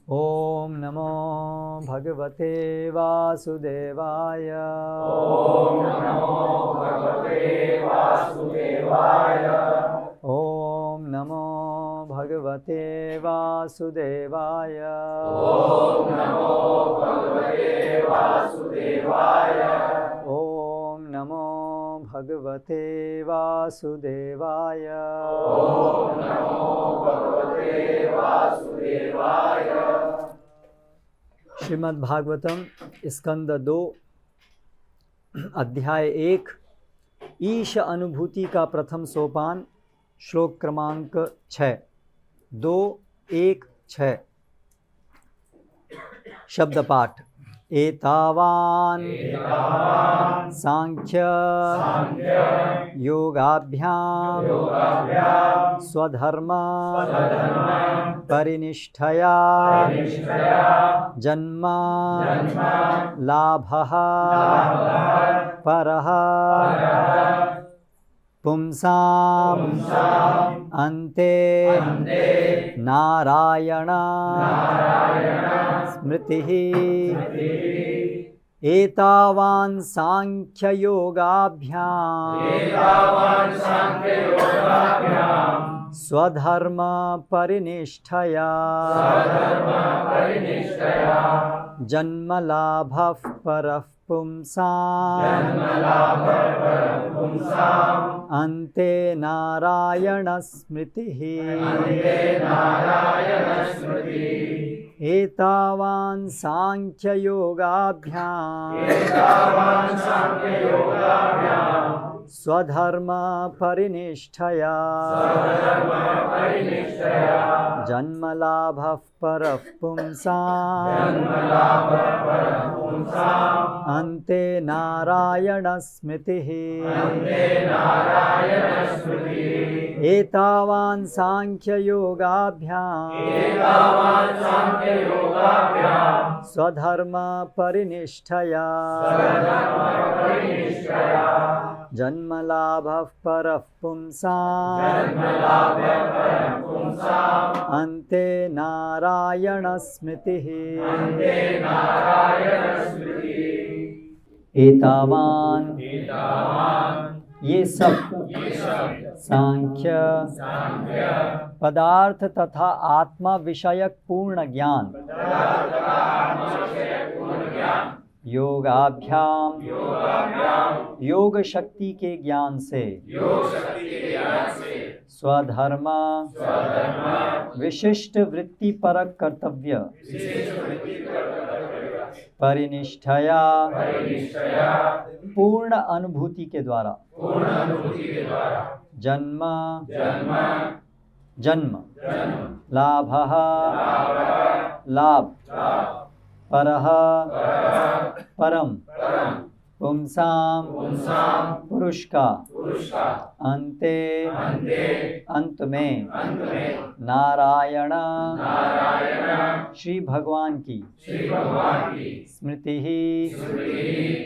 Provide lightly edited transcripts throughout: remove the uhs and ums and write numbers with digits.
ओम नमो भगवते वासुदेवाय। ओम नमो भगवते वासुदेवाय। ओम नमो भगवते वासुदेवाय। ओम नमो भगवते वासुदेवाय। ओम नमो भगवते वासुदेवाय। ओम नमो भगवते वासुदेवाय। श्रीमद् भागवतम स्कंद 2 अध्याय 1 ईश अनुभूति का प्रथम सोपान श्लोक क्रमांक 6 2 1 6 शब्द पाठ। एतावान् सांख्य योगाभ्याम स्वधर्म परिनिष्ठया जन्म लाभः परः पुंसाम् अन्ते नारायण स्मृतिः। एतावान् सांख्ययोगाभ्याम् स्वधर्म परिनिष्ठया जन्म लाभः परः पुंसाम् अन्ते नारायण स्मृतिः। एतावान् सांख्ययोगाभ्याम् स्वधर्म परिनिष्ठया जन्म लाभः परः पुंसाम् अन्ते नारायण स्मृतिः। एतावान् सांख्ययोगाभ्याम् स्वधर्म परिनिष्ठया जन्म लाभः परः पुंसाम् अन्ते नारायण स्मृतिः। एतावान् ये सब सांख्य पदार्थ तथा आत्मा विषयक पूर्ण ज्ञान योगाभ्याम योग शक्ति के ज्ञान से स्वधर्म विशिष्ट वृत्ति परक कर्तव्य परिनिष्ठया पूर्ण अनुभूति के द्वारा जन्म लाभः लाभ परः परम पुंसाम पुरुष का अंते अंत में नारायण श्री भगवान की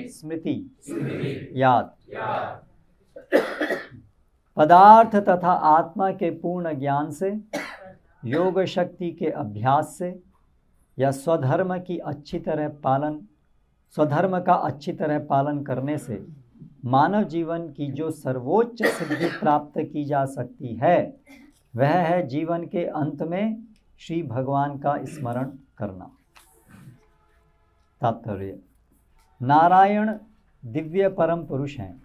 स्मृति याद। पदार्थ तथा आत्मा के पूर्ण ज्ञान से योग शक्ति के अभ्यास से या स्वधर्म का अच्छी तरह पालन करने से मानव जीवन की जो सर्वोच्च सिद्धि प्राप्त की जा सकती है वह है जीवन के अंत में श्री भगवान का स्मरण करना। तात्पर्य: नारायण दिव्य परम पुरुष हैं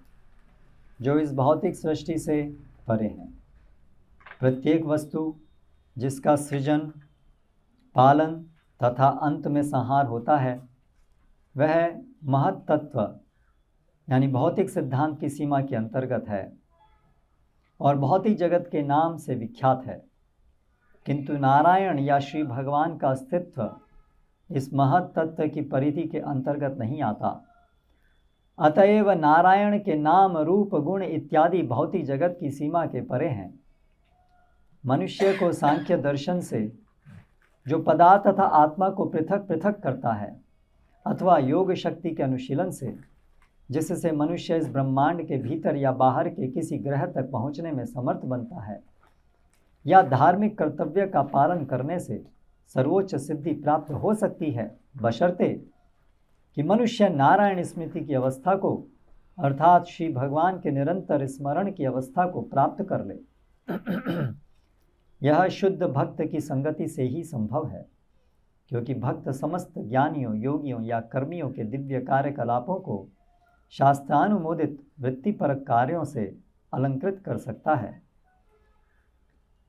जो इस भौतिक सृष्टि से परे हैं। प्रत्येक वस्तु जिसका सृजन, पालन तथा अंत में संहार होता है वह महत् तत्व यानी भौतिक सिद्धांत की सीमा के अंतर्गत है और भौतिक जगत के नाम से विख्यात है, किंतु नारायण या श्री भगवान का अस्तित्व इस महत् तत्व की परिधि के अंतर्गत नहीं आता। अतएव नारायण के नाम, रूप, गुण इत्यादि भौतिक जगत की सीमा के परे हैं। मनुष्य को सांख्य दर्शन से जो पदार्थ तथा आत्मा को पृथक पृथक करता है अथवा योग शक्ति के अनुशीलन से जिससे मनुष्य इस ब्रह्मांड के भीतर या बाहर के किसी ग्रह तक पहुंचने में समर्थ बनता है, या धार्मिक कर्तव्य का पालन करने से सर्वोच्च सिद्धि प्राप्त हो सकती है, बशर्ते कि मनुष्य नारायण स्मृति की अवस्था को अर्थात श्री भगवान के निरंतर स्मरण की अवस्था को प्राप्त कर ले। यह शुद्ध भक्त की संगति से ही संभव है, क्योंकि भक्त समस्त ज्ञानियों, योगियों या कर्मियों के दिव्य कार्यकलापों को शास्त्रानुमोदित वृत्तिपरक कार्यों से अलंकृत कर सकता है।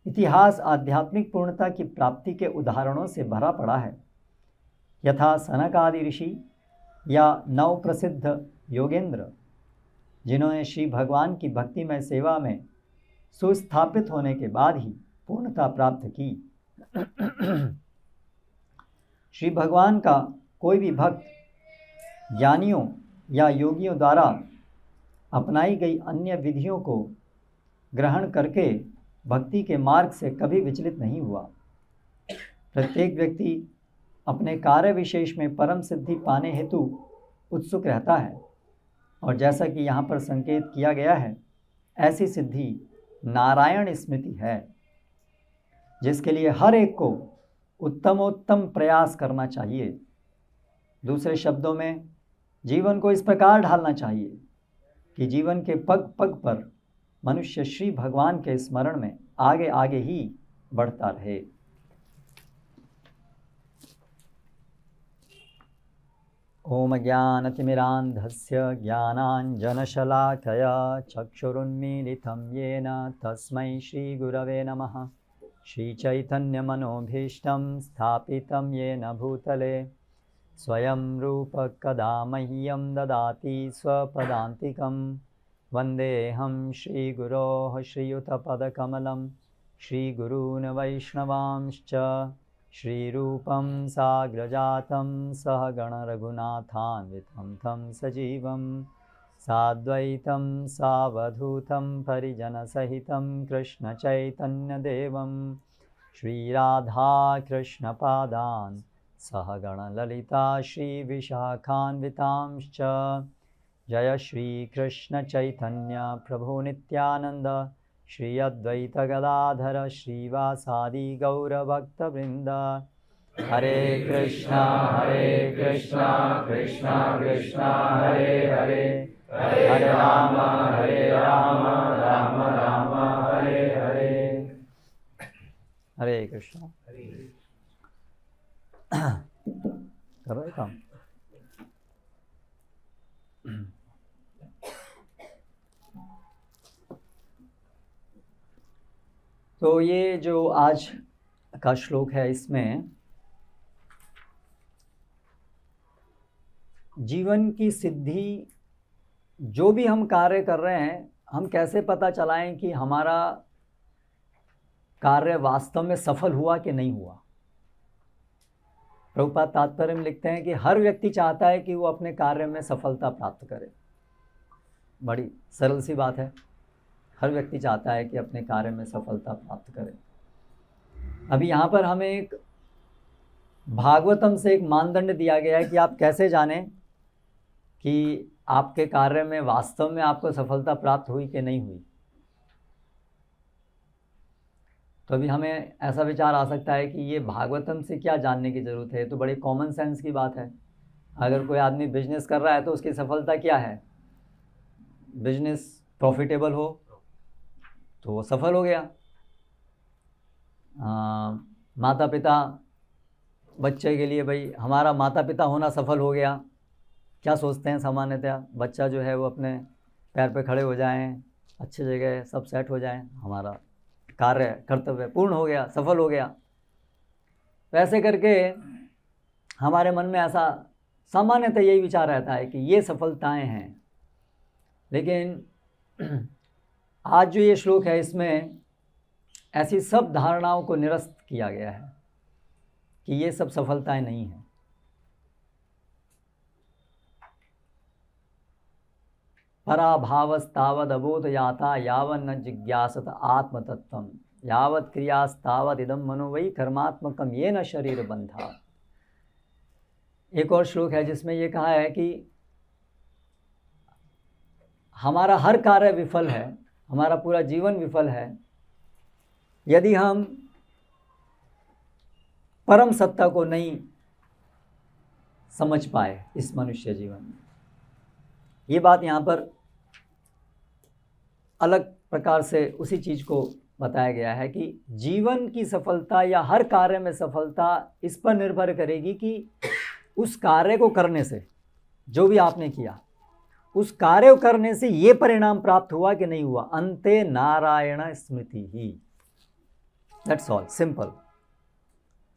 इतिहास आध्यात्मिक पूर्णता की प्राप्ति के उदाहरणों से भरा पड़ा है। यथा सनक आदि ऋषि या नव प्रसिद्ध योगेंद्र, जिन्होंने श्री भगवान की भक्तिमय सेवा में सुस्थापित होने के बाद ही पूर्णता प्राप्त की। श्री भगवान का कोई भी भक्त ज्ञानियों या योगियों द्वारा अपनाई गई अन्य विधियों को ग्रहण करके भक्ति के मार्ग से कभी विचलित नहीं हुआ। प्रत्येक व्यक्ति अपने कार्य विशेष में परम सिद्धि पाने हेतु उत्सुक रहता है, और जैसा कि यहाँ पर संकेत किया गया है, ऐसी सिद्धि नारायण स्मृति है, जिसके लिए हर एक को उत्तमोत्तम प्रयास करना चाहिए। दूसरे शब्दों में, जीवन को इस प्रकार ढालना चाहिए कि जीवन के पग पग पर मनुष्य श्री भगवान के स्मरण में आगे आगे ही बढ़ता रहे। ओम ज्ञानतिमिरान्धस्य ज्ञानाञ्जनशलाकया चक्षुरुन्मीलितं येन तस्मै श्रीगुरवे नमः। श्रीचैतन्यमनोभीष्टं स्थापितं येन भूतले स्वयं रूप कदा मह्यं ददाति स्वपदान्तिकं। वन्देऽहं श्रीगुरोः श्रीयुतपदकमलं श्रीगुरून् वैष्णवांश्च श्रीरूपं साग्रजातं सहगणरघुनाथान्वितं तं सजीवं साद्वैतं सावधूतं परिजनसहितं कृष्णचैतन्यदेवं श्रीराधाकृष्णपादान् सहगणललिता श्रीविशाखान्वितांश्च। जय श्रीकृष्णचैतन्य प्रभु नित्यानन्द श्री अद्वैत गदाधर श्रीवासादि गौरभक्तवृन्द। हरे कृष्णा कृष्णा कृष्णा हरे हरे, हरे राम राम राम हरे हरे। हरे कृष्णा। कर रहे काम। तो ये जो आज का श्लोक है, इसमें जीवन की सिद्धि, जो भी हम कार्य कर रहे हैं, हम कैसे पता चलाएं कि हमारा कार्य वास्तव में सफल हुआ कि नहीं हुआ। प्रभुपाद तात्पर्य में लिखते हैं कि हर व्यक्ति चाहता है कि वो अपने कार्य में सफलता प्राप्त करे। बड़ी सरल सी बात है, हर व्यक्ति चाहता है कि अपने कार्य में सफलता प्राप्त करे। अभी यहाँ पर हमें एक भागवतम से एक मानदंड दिया गया है कि आप कैसे जानें कि आपके कार्य में वास्तव में आपको सफलता प्राप्त हुई कि नहीं हुई। तो अभी हमें ऐसा विचार आ सकता है कि ये भागवतम से क्या जानने की ज़रूरत है, तो बड़ी कॉमन सेंस की बात है। अगर कोई आदमी बिजनेस कर रहा है तो उसकी सफलता क्या है, बिजनेस प्रॉफिटेबल हो तो वो सफल हो गया। माता पिता बच्चे के लिए, भाई हमारा माता पिता होना सफल हो गया, क्या सोचते हैं सामान्यतः, बच्चा जो है वो अपने पैर पे खड़े हो जाएं, अच्छी जगह सब सेट हो जाएं, हमारा कार्य कर्तव्य पूर्ण हो गया, सफल हो गया। वैसे करके हमारे मन में ऐसा सामान्यतः यही विचार रहता है कि ये सफलताएं हैं। लेकिन आज जो ये श्लोक है, इसमें ऐसी सब धारणाओं को निरस्त किया गया है कि ये सब सफलताएं नहीं हैं। पराभावस्तावद अबोध याता यावन्न जिज्ञासत आत्मतत्वम यावत क्रियास्तावद इदम मनो वही कर्मात्मकम ये न शरीर बंधा। एक और श्लोक है जिसमें ये कहा है कि हमारा हर कार्य विफल है, हमारा पूरा जीवन विफल है, यदि हम परम सत्ता को नहीं समझ पाए इस मनुष्य जीवन में। ये बात यहाँ पर अलग प्रकार से उसी चीज़ को बताया गया है कि जीवन की सफलता या हर कार्य में सफलता इस पर निर्भर करेगी कि उस कार्य को करने से, जो भी आपने किया, उस कार्य को करने से ये परिणाम प्राप्त हुआ कि नहीं हुआ। अंते नारायण स्मृति ही, दैट्स ऑल, सिंपल।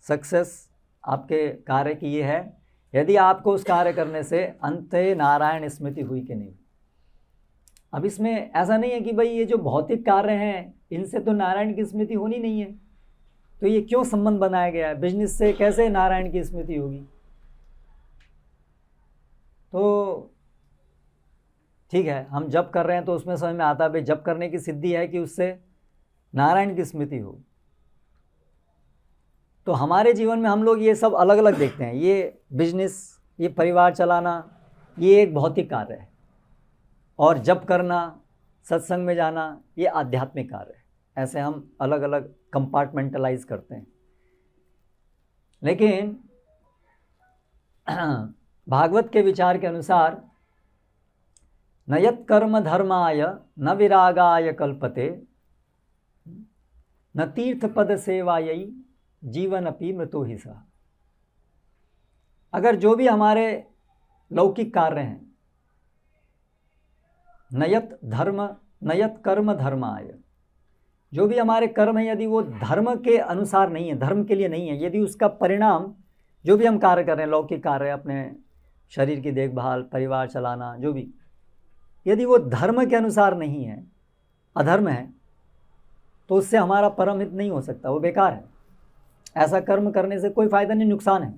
सक्सेस आपके कार्य की ये है, यदि आपको उस कार्य करने से अंते नारायण स्मृति हुई कि नहीं। अब इसमें ऐसा नहीं है कि भाई ये जो भौतिक कार्य हैं इनसे तो नारायण की स्मृति होनी नहीं है, तो ये क्यों संबंध बनाया गया है, बिजनेस से कैसे नारायण की स्मृति होगी। तो ठीक है, हम जप कर रहे हैं तो उसमें समझ में आता है भाई जप करने की सिद्धि है कि उससे नारायण की स्मृति हो। तो हमारे जीवन में हम लोग ये सब अलग अलग देखते हैं। ये बिजनेस, ये परिवार चलाना, ये एक भौतिक कार्य है, और जप करना, सत्संग में जाना, ये आध्यात्मिक कार्य है। ऐसे हम अलग अलग कंपार्टमेंटलाइज करते हैं। लेकिन भागवत के विचार के अनुसार न यत् कर्म धर्माय न विरागाय कल्पते न तीर्थ पद सेवायै जीवन अपि मृतो ही सः। अगर जो भी हमारे लौकिक कार्य हैं, न यत् धर्म न यत् कर्म धर्माय, जो भी हमारे कर्म है यदि वो धर्म के अनुसार नहीं है, धर्म के लिए नहीं है, यदि उसका परिणाम, जो भी हम कार्य कर रहे हैं, लौकिक कार्य, अपने शरीर की देखभाल, परिवार चलाना, जो भी, यदि वो धर्म के अनुसार नहीं है, अधर्म है, तो उससे हमारा परम हित नहीं हो सकता, वो बेकार है। ऐसा कर्म करने से कोई फायदा नहीं, नुकसान है।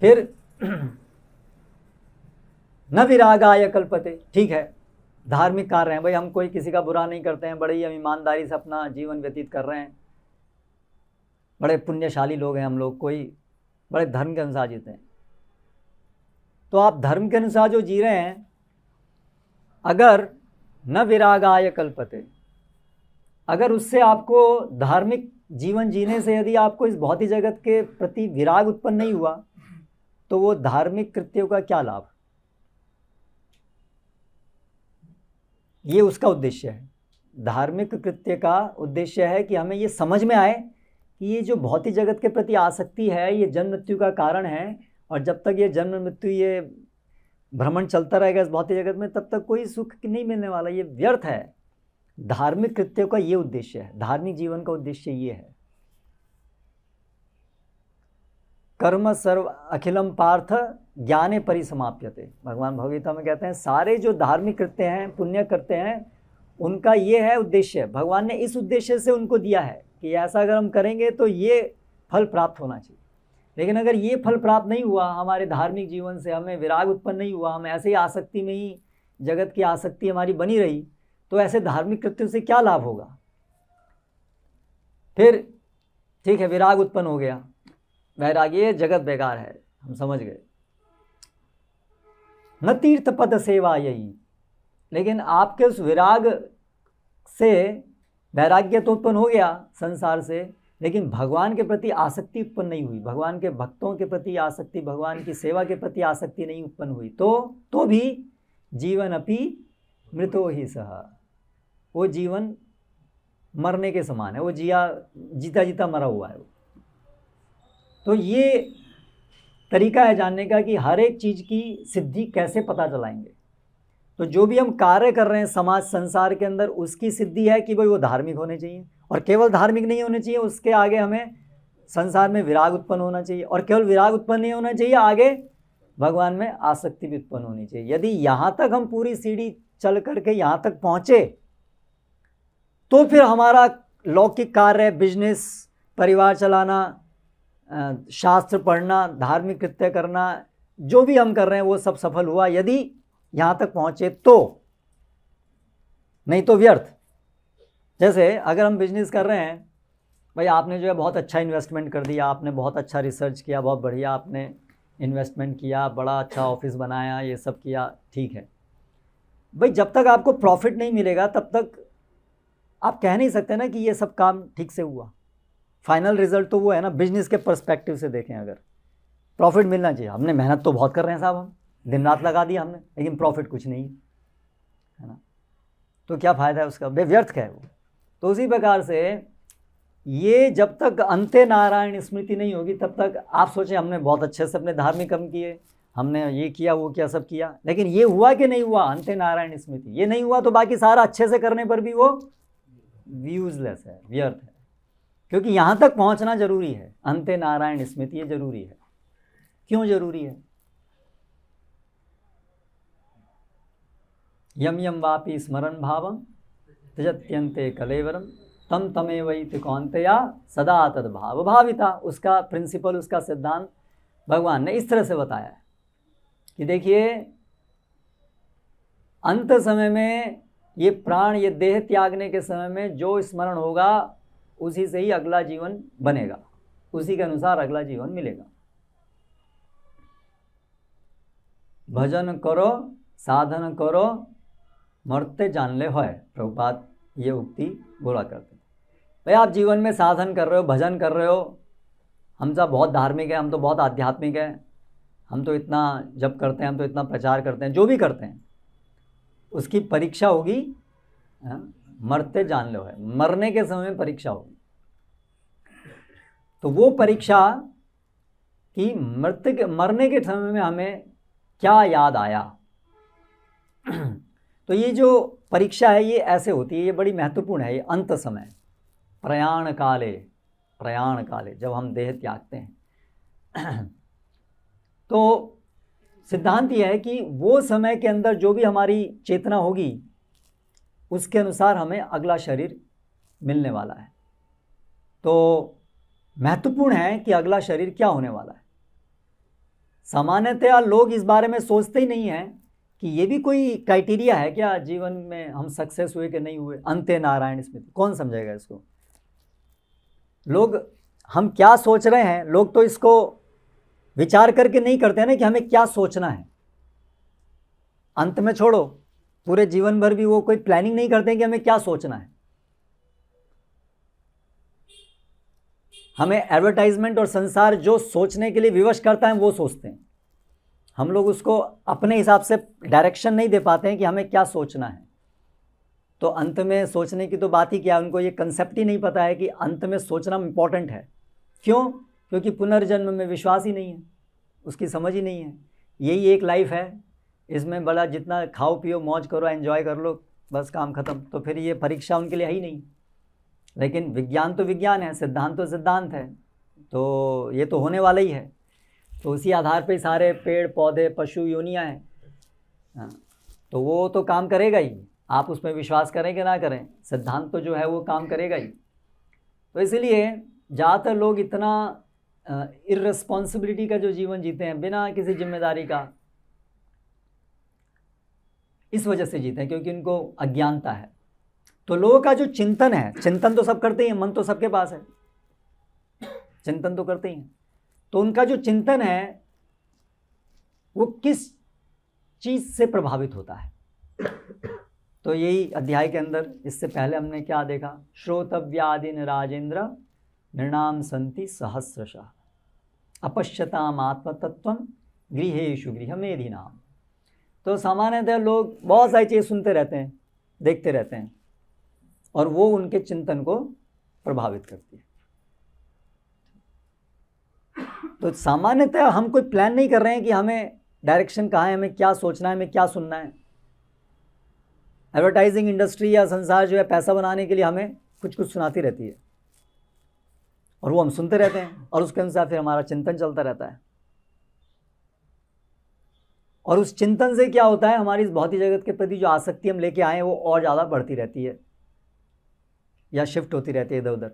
फिर न विरागाय कल्पते, ठीक है, धार्मिक कार्य हैं भाई, हम कोई किसी का बुरा नहीं करते हैं, बड़े ही हम ईमानदारी से अपना जीवन व्यतीत कर रहे हैं, बड़े पुण्यशाली लोग हैं हम लोग, कोई बड़े धर्म के अनुसार जीते हैं। तो आप धर्म के अनुसार जो जी रहे हैं, अगर न विरागाय कल्पते, अगर उससे आपको धार्मिक जीवन जीने से यदि आपको इस भौतिक जगत के प्रति विराग उत्पन्न नहीं हुआ, तो वो धार्मिक कृत्यों का क्या लाभ। ये उसका उद्देश्य है। धार्मिक कृत्य का उद्देश्य है कि हमें ये समझ में आए कि ये जो भौतिक जगत के प्रति आसक्ति है, ये जन्म मृत्यु का कारण है, और जब तक ये जन्म मृत्यु, ये भ्रमण चलता रहेगा इस भौतिक जगत में, तब तक कोई सुख नहीं मिलने वाला, ये व्यर्थ है। धार्मिक कृत्यों का ये उद्देश्य है, धार्मिक जीवन का उद्देश्य ये है। कर्म सर्व अखिलम पार्थ ज्ञाने परिसमाप्यते, भगवान भगवद्गीता में कहते हैं सारे जो धार्मिक कृत्य हैं, पुण्य करते हैं, उनका ये है उद्देश्य। भगवान ने इस उद्देश्य से उनको दिया है कि ऐसा अगर हम करेंगे तो ये फल प्राप्त होना चाहिए। लेकिन अगर ये फल प्राप्त नहीं हुआ हमारे धार्मिक जीवन से, हमें विराग उत्पन्न नहीं हुआ, हम ऐसे ही आसक्ति में ही, जगत की आसक्ति हमारी बनी रही, तो ऐसे धार्मिक कृत्यों से क्या लाभ होगा। फिर ठीक है, विराग उत्पन्न हो गया, वैराग्य, जगत बेकार है, हम समझ गए। न तीर्थ पद सेवा यही, लेकिन आपके उस विराग से वैराग्य तो उत्पन्न हो गया संसार से, लेकिन भगवान के प्रति आसक्ति उत्पन्न नहीं हुई, भगवान के भक्तों के प्रति आसक्ति, भगवान की सेवा के प्रति आसक्ति नहीं उत्पन्न हुई, तो भी जीवन अपि मृतो ही सः, वो जीवन मरने के समान है, वो जीता जीता मरा हुआ है। तो ये तरीका है जानने का कि हर एक चीज़ की सिद्धि कैसे पता चलाएंगे। तो जो भी हम कार्य कर रहे हैं समाज संसार के अंदर, उसकी सिद्धि है कि भाई वो धार्मिक होने चाहिए, और केवल धार्मिक नहीं होने चाहिए, उसके आगे हमें संसार में विराग उत्पन्न होना चाहिए, और केवल विराग उत्पन्न नहीं होना चाहिए, आगे भगवान में आसक्ति भी उत्पन्न होनी चाहिए। यदि यहाँ तक हम पूरी सीढ़ी चल करके यहाँ तक पहुँचे, तो फिर हमारा लौकिक कार्य, बिजनेस, परिवार चलाना, शास्त्र पढ़ना, धार्मिक कृत्य करना, जो भी हम कर रहे हैं वो सब सफल हुआ, यदि यहाँ तक पहुँचे तो। नहीं तो व्यर्थ। जैसे अगर हम बिजनेस कर रहे हैं, भाई आपने जो है बहुत अच्छा इन्वेस्टमेंट कर दिया, आपने बहुत अच्छा रिसर्च किया, बहुत बढ़िया आपने इन्वेस्टमेंट किया, बड़ा अच्छा ऑफिस बनाया, ये सब किया, ठीक है भाई, जब तक आपको प्रॉफिट नहीं मिलेगा तब तक आप कह नहीं सकते ना कि ये सब काम ठीक से हुआ। फाइनल रिजल्ट तो वो है ना, बिजनेस के पर्सपेक्टिव से देखें अगर प्रॉफिट मिलना चाहिए, हमने मेहनत तो बहुत कर रहे हैं साहब, हम दिन रात लगा दिया हमने, लेकिन प्रॉफिट कुछ नहीं है ना, तो क्या फ़ायदा है उसका, व्यर्थ है वो। तो उसी प्रकार से ये जब तक अंते नारायण स्मृति नहीं होगी तब तक आप सोचें हमने बहुत अच्छे से अपने धार्मिक कर्म किए, हमने ये किया वो किया सब किया, लेकिन ये हुआ कि नहीं हुआ अंते नारायण स्मृति, ये नहीं हुआ तो बाकी सारा अच्छे से करने पर भी वो यूजलेस है, व्यर्थ है। क्योंकि यहाँ तक पहुँचना जरूरी है, अंते नारायण स्मृति ये जरूरी है। क्यों जरूरी है? यम यम वापि स्मरण भावम त्यजत्यन्ते कलेवरम तम तमेवैति कौन्तेया सदा तद भाव भाविता। उसका प्रिंसिपल, उसका सिद्धांत भगवान ने इस तरह से बताया है कि देखिए अंत समय में ये प्राण, ये देह त्यागने के समय में जो स्मरण होगा उसी से ही अगला जीवन बनेगा, उसी के अनुसार अगला जीवन मिलेगा। भजन करो साधन करो मरते जान ले होय, प्रभुपाद ये उक्ति बोला करते। भाई आप जीवन में साधन कर रहे हो, भजन कर रहे हो, हम सब बहुत धार्मिक हैं, हम तो बहुत आध्यात्मिक हैं, हम तो इतना जप करते हैं, हम तो इतना प्रचार करते हैं, जो भी करते हैं उसकी परीक्षा होगी, मरते जान लो है, मरने के समय में परीक्षा होगी। तो वो परीक्षा कि मरने के समय में हमें क्या याद आया तो ये जो परीक्षा है ये ऐसे होती है, ये बड़ी महत्वपूर्ण है। ये अंत समय प्रयाण काले जब हम देह त्यागते हैं तो सिद्धांत ये है कि वो समय के अंदर जो भी हमारी चेतना होगी उसके अनुसार हमें अगला शरीर मिलने वाला है। तो महत्वपूर्ण है कि अगला शरीर क्या होने वाला है। सामान्यतया लोग इस बारे में सोचते ही नहीं हैं कि ये भी कोई क्राइटेरिया है क्या जीवन में हम सक्सेस हुए कि नहीं हुए। अंते नारायण स्मृति कौन समझेगा इसको? लोग हम क्या सोच रहे हैं, लोग तो इसको विचार करके नहीं करते हैं ना कि हमें क्या सोचना है। अंत में छोड़ो, पूरे जीवन भर भी वो कोई प्लानिंग नहीं करते हैं कि हमें क्या सोचना है। हमें एडवर्टाइजमेंट और संसार जो सोचने के लिए विवश करता है वो सोचते हैं, हम लोग उसको अपने हिसाब से डायरेक्शन नहीं दे पाते हैं कि हमें क्या सोचना है। तो अंत में सोचने की तो बात ही क्या, उनको ये कंसेप्ट ही नहीं पता है कि अंत में सोचना इम्पॉर्टेंट है। क्यों? क्योंकि पुनर्जन्म में विश्वास ही नहीं है, उसकी समझ ही नहीं है। यही एक लाइफ है, इसमें बड़ा जितना खाओ पियो मौज करो एंजॉय कर लो, बस काम ख़त्म। तो फिर ये परीक्षा उनके लिए है ही नहीं। लेकिन विज्ञान तो विज्ञान है, सिद्धांत तो सिद्धांत है, तो ये तो होने वाला ही है। तो उसी आधार पे सारे पेड़ पौधे पशु योनियाँ हैं, तो वो तो काम करेगा ही, आप उसमें विश्वास करें कि ना करें, सिद्धांत तो जो है वो काम करेगा ही। तो इसलिए ज़्यादातर लोग इतना इर्रेस्पॉन्सिबिलिटी का जो जीवन जीते हैं बिना किसी जिम्मेदारी का, इस वजह से जीते हैं क्योंकि उनको अज्ञानता है। तो लोगों का जो चिंतन है, चिंतन तो सब करते ही हैं, मन तो सबके पास है, चिंतन तो करते ही हैं। तो उनका जो चिंतन है वो किस चीज़ से प्रभावित होता है। तो यही अध्याय के अंदर इससे पहले हमने क्या देखा, श्रोतव्यादिन राजेंद्र नृणाम संति सहस्रशः अपश्यताम आत्मतत्वम गृहेषु गृहमेधिनाम। तो सामान्यतः लोग बहुत सारी चीज़ सुनते रहते हैं, देखते रहते हैं, और वो उनके चिंतन को प्रभावित करती है। तो सामान्यतः हम कोई प्लान नहीं कर रहे हैं कि हमें डायरेक्शन कहाँ है, हमें क्या सोचना है, हमें क्या सुनना है। एडवर्टाइजिंग इंडस्ट्री या संसार जो है पैसा बनाने के लिए हमें कुछ कुछ सुनाती रहती है और वो हम सुनते रहते हैं और उसके अनुसार फिर हमारा चिंतन चलता रहता है। और उस चिंतन से क्या होता है, हमारी इस भौतिक जगत के प्रति जो आसक्ति हम लेके आए हैं वो और ज़्यादा बढ़ती रहती है या शिफ्ट होती रहती है इधर उधर,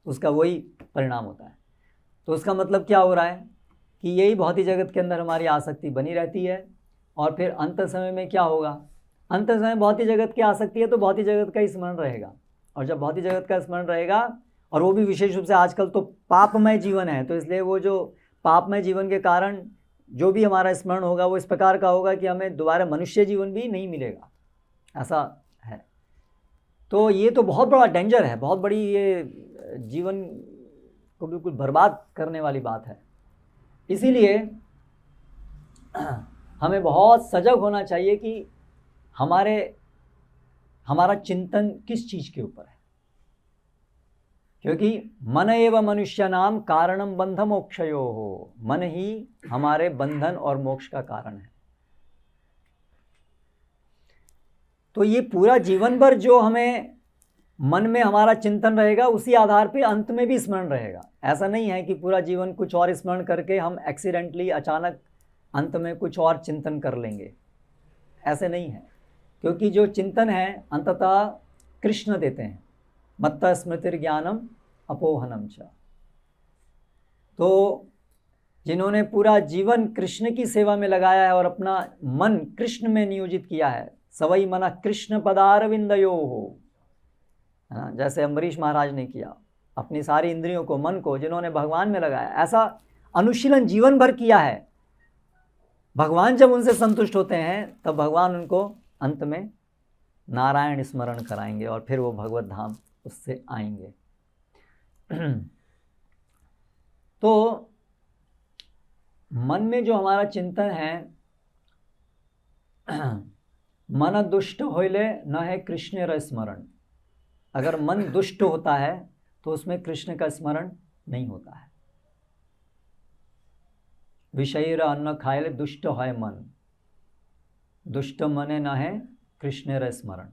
उसका वही परिणाम होता है। तो उसका मतलब क्या हो रहा है कि यही भौतिक जगत के अंदर हमारी आसक्ति बनी रहती है। और फिर अंत समय में क्या होगा, अंत समय भौतिक जगत की आसक्ति है तो भौतिक जगत का ही स्मरण रहेगा। और जब भौतिक जगत का स्मरण रहेगा, और वो भी विशेष रूप से आजकल तो पापमय जीवन है, तो इसलिए वो जो पापमय जीवन के कारण जो भी हमारा स्मरण होगा वो इस प्रकार का होगा कि हमें दोबारा मनुष्य जीवन भी नहीं मिलेगा, ऐसा है। तो ये तो बहुत बड़ा डेंजर है, बहुत बड़ी ये जीवन को बिल्कुल बर्बाद करने वाली बात है। इसीलिए हमें बहुत सजग होना चाहिए कि हमारा चिंतन किस चीज़ के ऊपर है, क्योंकि मन एव मनुष्यानाम कारणम बंध मोक्षयो हो, मन ही हमारे बंधन और मोक्ष का कारण है। तो ये पूरा जीवन भर जो हमें मन में हमारा चिंतन रहेगा, उसी आधार पे अंत में भी स्मरण रहेगा। ऐसा नहीं है कि पूरा जीवन कुछ और स्मरण करके हम एक्सीडेंटली अचानक अंत में कुछ और चिंतन कर लेंगे, ऐसे नहीं है। क्योंकि जो चिंतन है अंततः कृष्ण देते हैं, मत्तः स्मृतिर्ज्ञानम अपोहनम च। तो जिन्होंने पूरा जीवन कृष्ण की सेवा में लगाया है और अपना मन कृष्ण में नियोजित किया है, सवई मना कृष्ण पदारविंदयो हो, है ना, जैसे अम्बरीश महाराज ने किया, अपनी सारी इंद्रियों को, मन को जिन्होंने भगवान में लगाया, ऐसा अनुशीलन जीवन भर किया है। भगवान जब उनसे संतुष्ट होते हैं तब भगवान उनको अंत में नारायण स्मरण कराएंगे और फिर वो भगवत धाम उससे आएंगे। तो मन में जो हमारा चिंतन है, मन दुष्ट होइले न है कृष्ण र स्मरण। अगर मन दुष्ट होता है तो उसमें कृष्ण का स्मरण नहीं होता है। विषय अन्न खाए दुष्ट है मन, दुष्ट मने न है कृष्ण र स्मरण।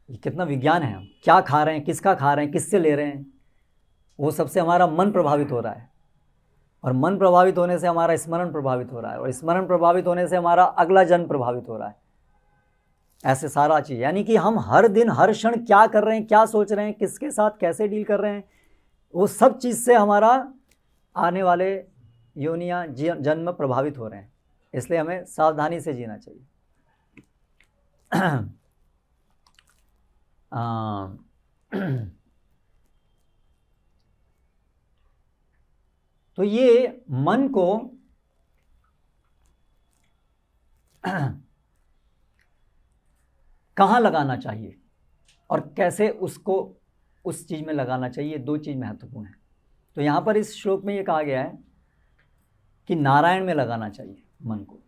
ये कितना विज्ञान है, हम क्या खा रहे हैं, किसका खा रहे हैं, किससे ले रहे हैं, वो सबसे हमारा मन प्रभावित हो रहा है, और मन प्रभावित होने से हमारा स्मरण प्रभावित हो रहा है, और स्मरण प्रभावित होने से हमारा अगला जन्म प्रभावित हो रहा है। ऐसे सारा चीज़, यानी कि हम हर दिन हर क्षण क्या कर रहे हैं, क्या सोच रहे हैं, किसके साथ कैसे डील कर रहे हैं, वो सब चीज़ से हमारा आने वाले योनियाँ जन्म प्रभावित हो रहे हैं। इसलिए हमें सावधानी से जीना चाहिए। तो ये मन को कहाँ लगाना चाहिए और कैसे उसको उस चीज़ में लगाना चाहिए, दो चीज़ महत्वपूर्ण है। तो यहाँ पर इस श्लोक में ये कहा गया है कि नारायण में लगाना चाहिए मन को,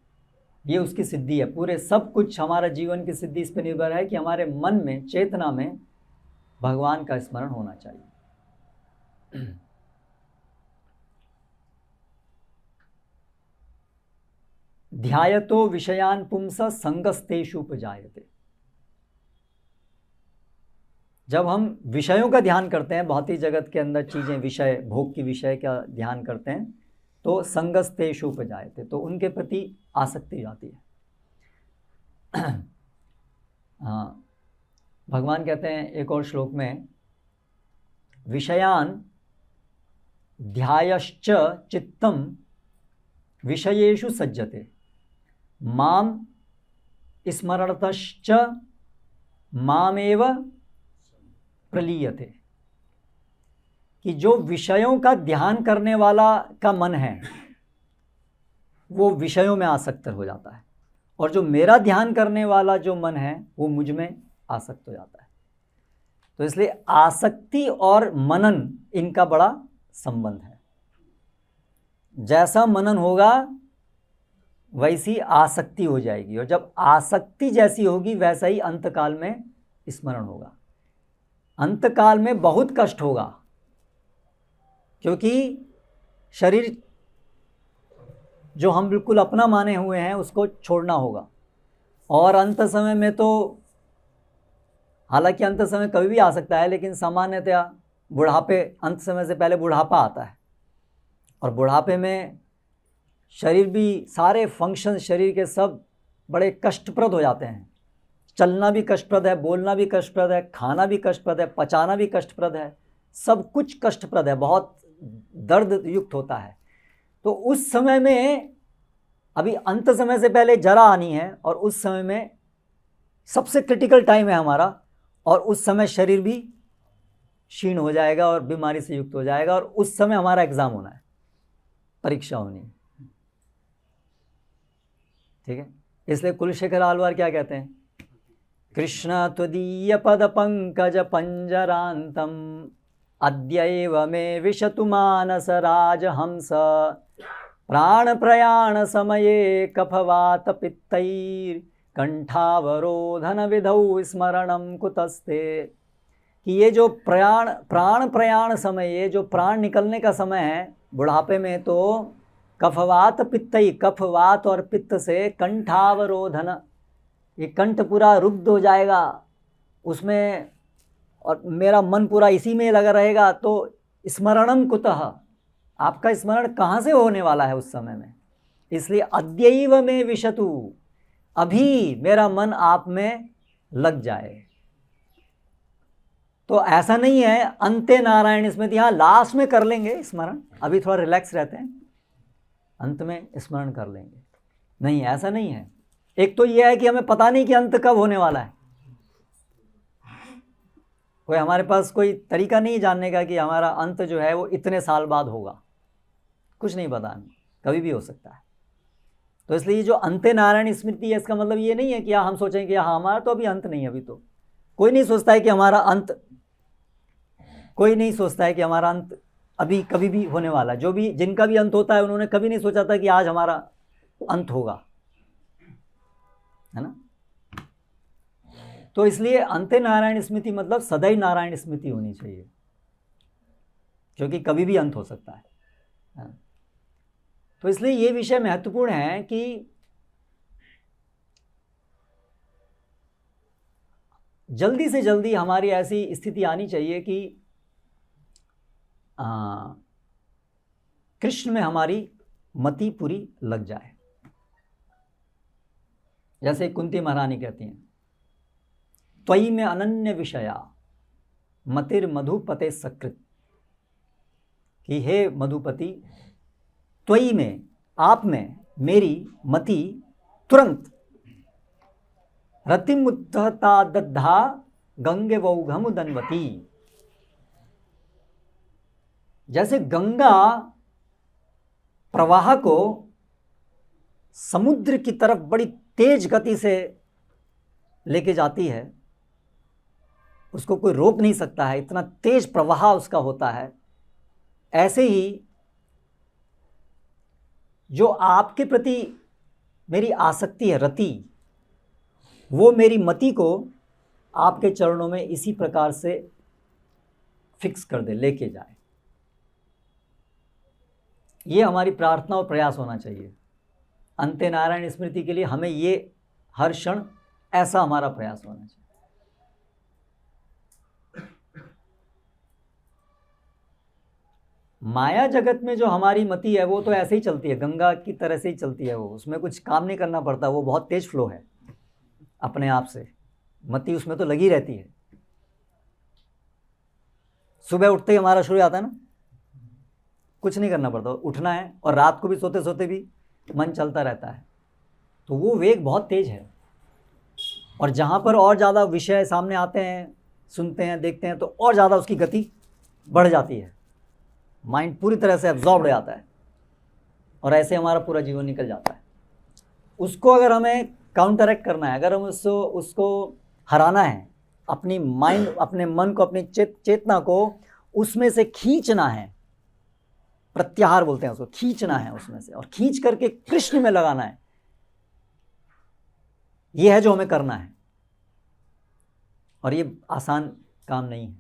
ये उसकी सिद्धि है। पूरे सब कुछ हमारा जीवन की सिद्धि इस पर निर्भर है कि हमारे मन में, चेतना में भगवान का स्मरण होना चाहिए। ध्यायतो विषयान पुंस संगस्तेषु उपजायते। जब हम विषयों का ध्यान करते हैं, भौतिक जगत के अंदर चीज़ें, विषय, भोग की विषय का ध्यान करते हैं, तो संगस्तेषु उपजायते, तो उनके प्रति आसक्ति जाती है। हाँ, भगवान कहते हैं एक और श्लोक में, विषयान ध्यायश्च चित्तम विषयेषु सज्जते माम स्मरणतश्च मामेव प्रलीयते। कि जो विषयों का ध्यान करने वाला का मन है वो विषयों में आसक्त हो जाता है, और जो मेरा ध्यान करने वाला जो मन है वो मुझ में आसक्त हो जाता है। तो इसलिए आसक्ति और मनन, इनका बड़ा संबंध है। जैसा मनन होगा वैसी आसक्ति हो जाएगी, और जब आसक्ति जैसी होगी वैसा ही अंतकाल में स्मरण होगा। अंतकाल में बहुत कष्ट होगा, क्योंकि शरीर जो हम बिल्कुल अपना माने हुए हैं उसको छोड़ना होगा। और अंत समय में तो, हालांकि अंत समय कभी भी आ सकता है, लेकिन सामान्यतया बुढ़ापे, अंत समय से पहले बुढ़ापा आता है, और बुढ़ापे में शरीर भी, सारे फंक्शन शरीर के सब बड़े कष्टप्रद हो जाते हैं। चलना भी कष्टप्रद है, बोलना भी कष्टप्रद है, खाना भी कष्टप्रद है, पचाना भी कष्टप्रद है, सब कुछ कष्टप्रद है, बहुत दर्द युक्त होता है। तो उस समय में, अभी अंत समय से पहले जरा आनी है, और उस समय में सबसे क्रिटिकल टाइम है हमारा, और उस समय शरीर भी क्षीण हो जाएगा और बीमारी से युक्त हो जाएगा, और उस समय हमारा एग्ज़ाम होना है, परीक्षा होनी है। ठीक है, इसलिए कुलशेखर आलवार क्या कहते हैं, कृष्ण त्वदीय पद पंकज पंजरांतम अद्यैव मे विशतु मानस राजहंस प्राण प्रयाण समये कफवात पित्तैर कंठावरोधन विधौ स्मरणम कुतस्ते। कि ये जो प्राण प्रयाण समय, ये जो प्राण निकलने का समय है बुढ़ापे में, तो कफवात पित्तई, कफवात और पित्त से कंठावरोधन, ये कंठ पूरा रुग्ध हो जाएगा उसमें, और मेरा मन पूरा इसी में लगा रहेगा। तो स्मरणम कुतः, आपका स्मरण कहाँ से होने वाला है उस समय में। इसलिए अद्यैव में विशतु, अभी मेरा मन आप में लग जाए। तो ऐसा नहीं है अंते नारायण स्मृति, हाँ लास्ट में कर लेंगे स्मरण, अभी थोड़ा रिलैक्स रहते हैं, अंत में स्मरण कर लेंगे। नहीं, ऐसा नहीं है। एक तो यह है कि हमें पता नहीं कि अंत कब होने वाला है, कोई हमारे पास कोई तरीका नहीं जानने का कि हमारा अंत जो है वो इतने साल बाद होगा, कुछ नहीं पता, कभी भी हो सकता है। तो इसलिए जो अंते नारायण स्मृति है, इसका मतलब ये नहीं है कि हम सोचें कि हाँ हमारा तो अभी अंत नहीं है। अभी तो कोई नहीं सोचता है कि हमारा अंत, कोई नहीं सोचता है कि हमारा अंत अभी कभी भी होने वाला है। जो भी जिनका भी अंत होता है उन्होंने कभी नहीं सोचा था कि आज हमारा अंत होगा, है ना। तो इसलिए अंते नारायण स्मृति मतलब सदैव नारायण स्मृति होनी चाहिए, क्योंकि कभी भी अंत हो सकता है। तो इसलिए ये विषय महत्वपूर्ण है कि जल्दी से जल्दी हमारी ऐसी स्थिति आनी चाहिए कि कृष्ण में हमारी मति पूरी लग जाए। जैसे कुंती महारानी कहती हैं, त्वयि में अनन्य विषया मतिर मधुपते सकृत, कि हे मधुपति, त्वयि में, आप में मेरी मति तुरंत रतिमुत्थता दद्धा गंगे वौघम दन्वती। जैसे गंगा प्रवाह को समुद्र की तरफ बड़ी तेज गति से लेके जाती है, उसको कोई रोक नहीं सकता है, इतना तेज प्रवाह उसका होता है। ऐसे ही जो आपके प्रति मेरी आसक्ति है, रति, वो मेरी मति को आपके चरणों में इसी प्रकार से फिक्स कर दे, लेके जाए। ये हमारी प्रार्थना और प्रयास होना चाहिए। अंते नारायण स्मृति के लिए हमें ये हर क्षण ऐसा हमारा प्रयास होना चाहिए। माया जगत में जो हमारी मति है वो तो ऐसे ही चलती है, गंगा की तरह से ही चलती है वो, उसमें कुछ काम नहीं करना पड़ता, वो बहुत तेज फ्लो है अपने आप से, मति उसमें तो लगी रहती है। सुबह उठते ही हमारा शुरू आता है ना, कुछ नहीं करना पड़ता, उठना है, और रात को भी सोते सोते भी मन चलता रहता है। तो वो वेग बहुत तेज है, और जहाँ पर और ज़्यादा विषय सामने आते हैं, सुनते हैं, देखते हैं, तो और ज़्यादा उसकी गति बढ़ जाती है, माइंड पूरी तरह से एब्जॉर्ब हो जाता है, और ऐसे हमारा पूरा जीवन निकल जाता है। उसको अगर हमें काउंटरएक्ट करना है, अगर हम उसको हराना है, अपनी माइंड, अपने मन को, अपनी चेतना को उसमें से खींचना है, प्रत्याहार बोलते हैं उसको, खींचना है उसमें से, और खींच करके कृष्ण में लगाना है, यह है जो हमें करना है। और ये आसान काम नहीं है,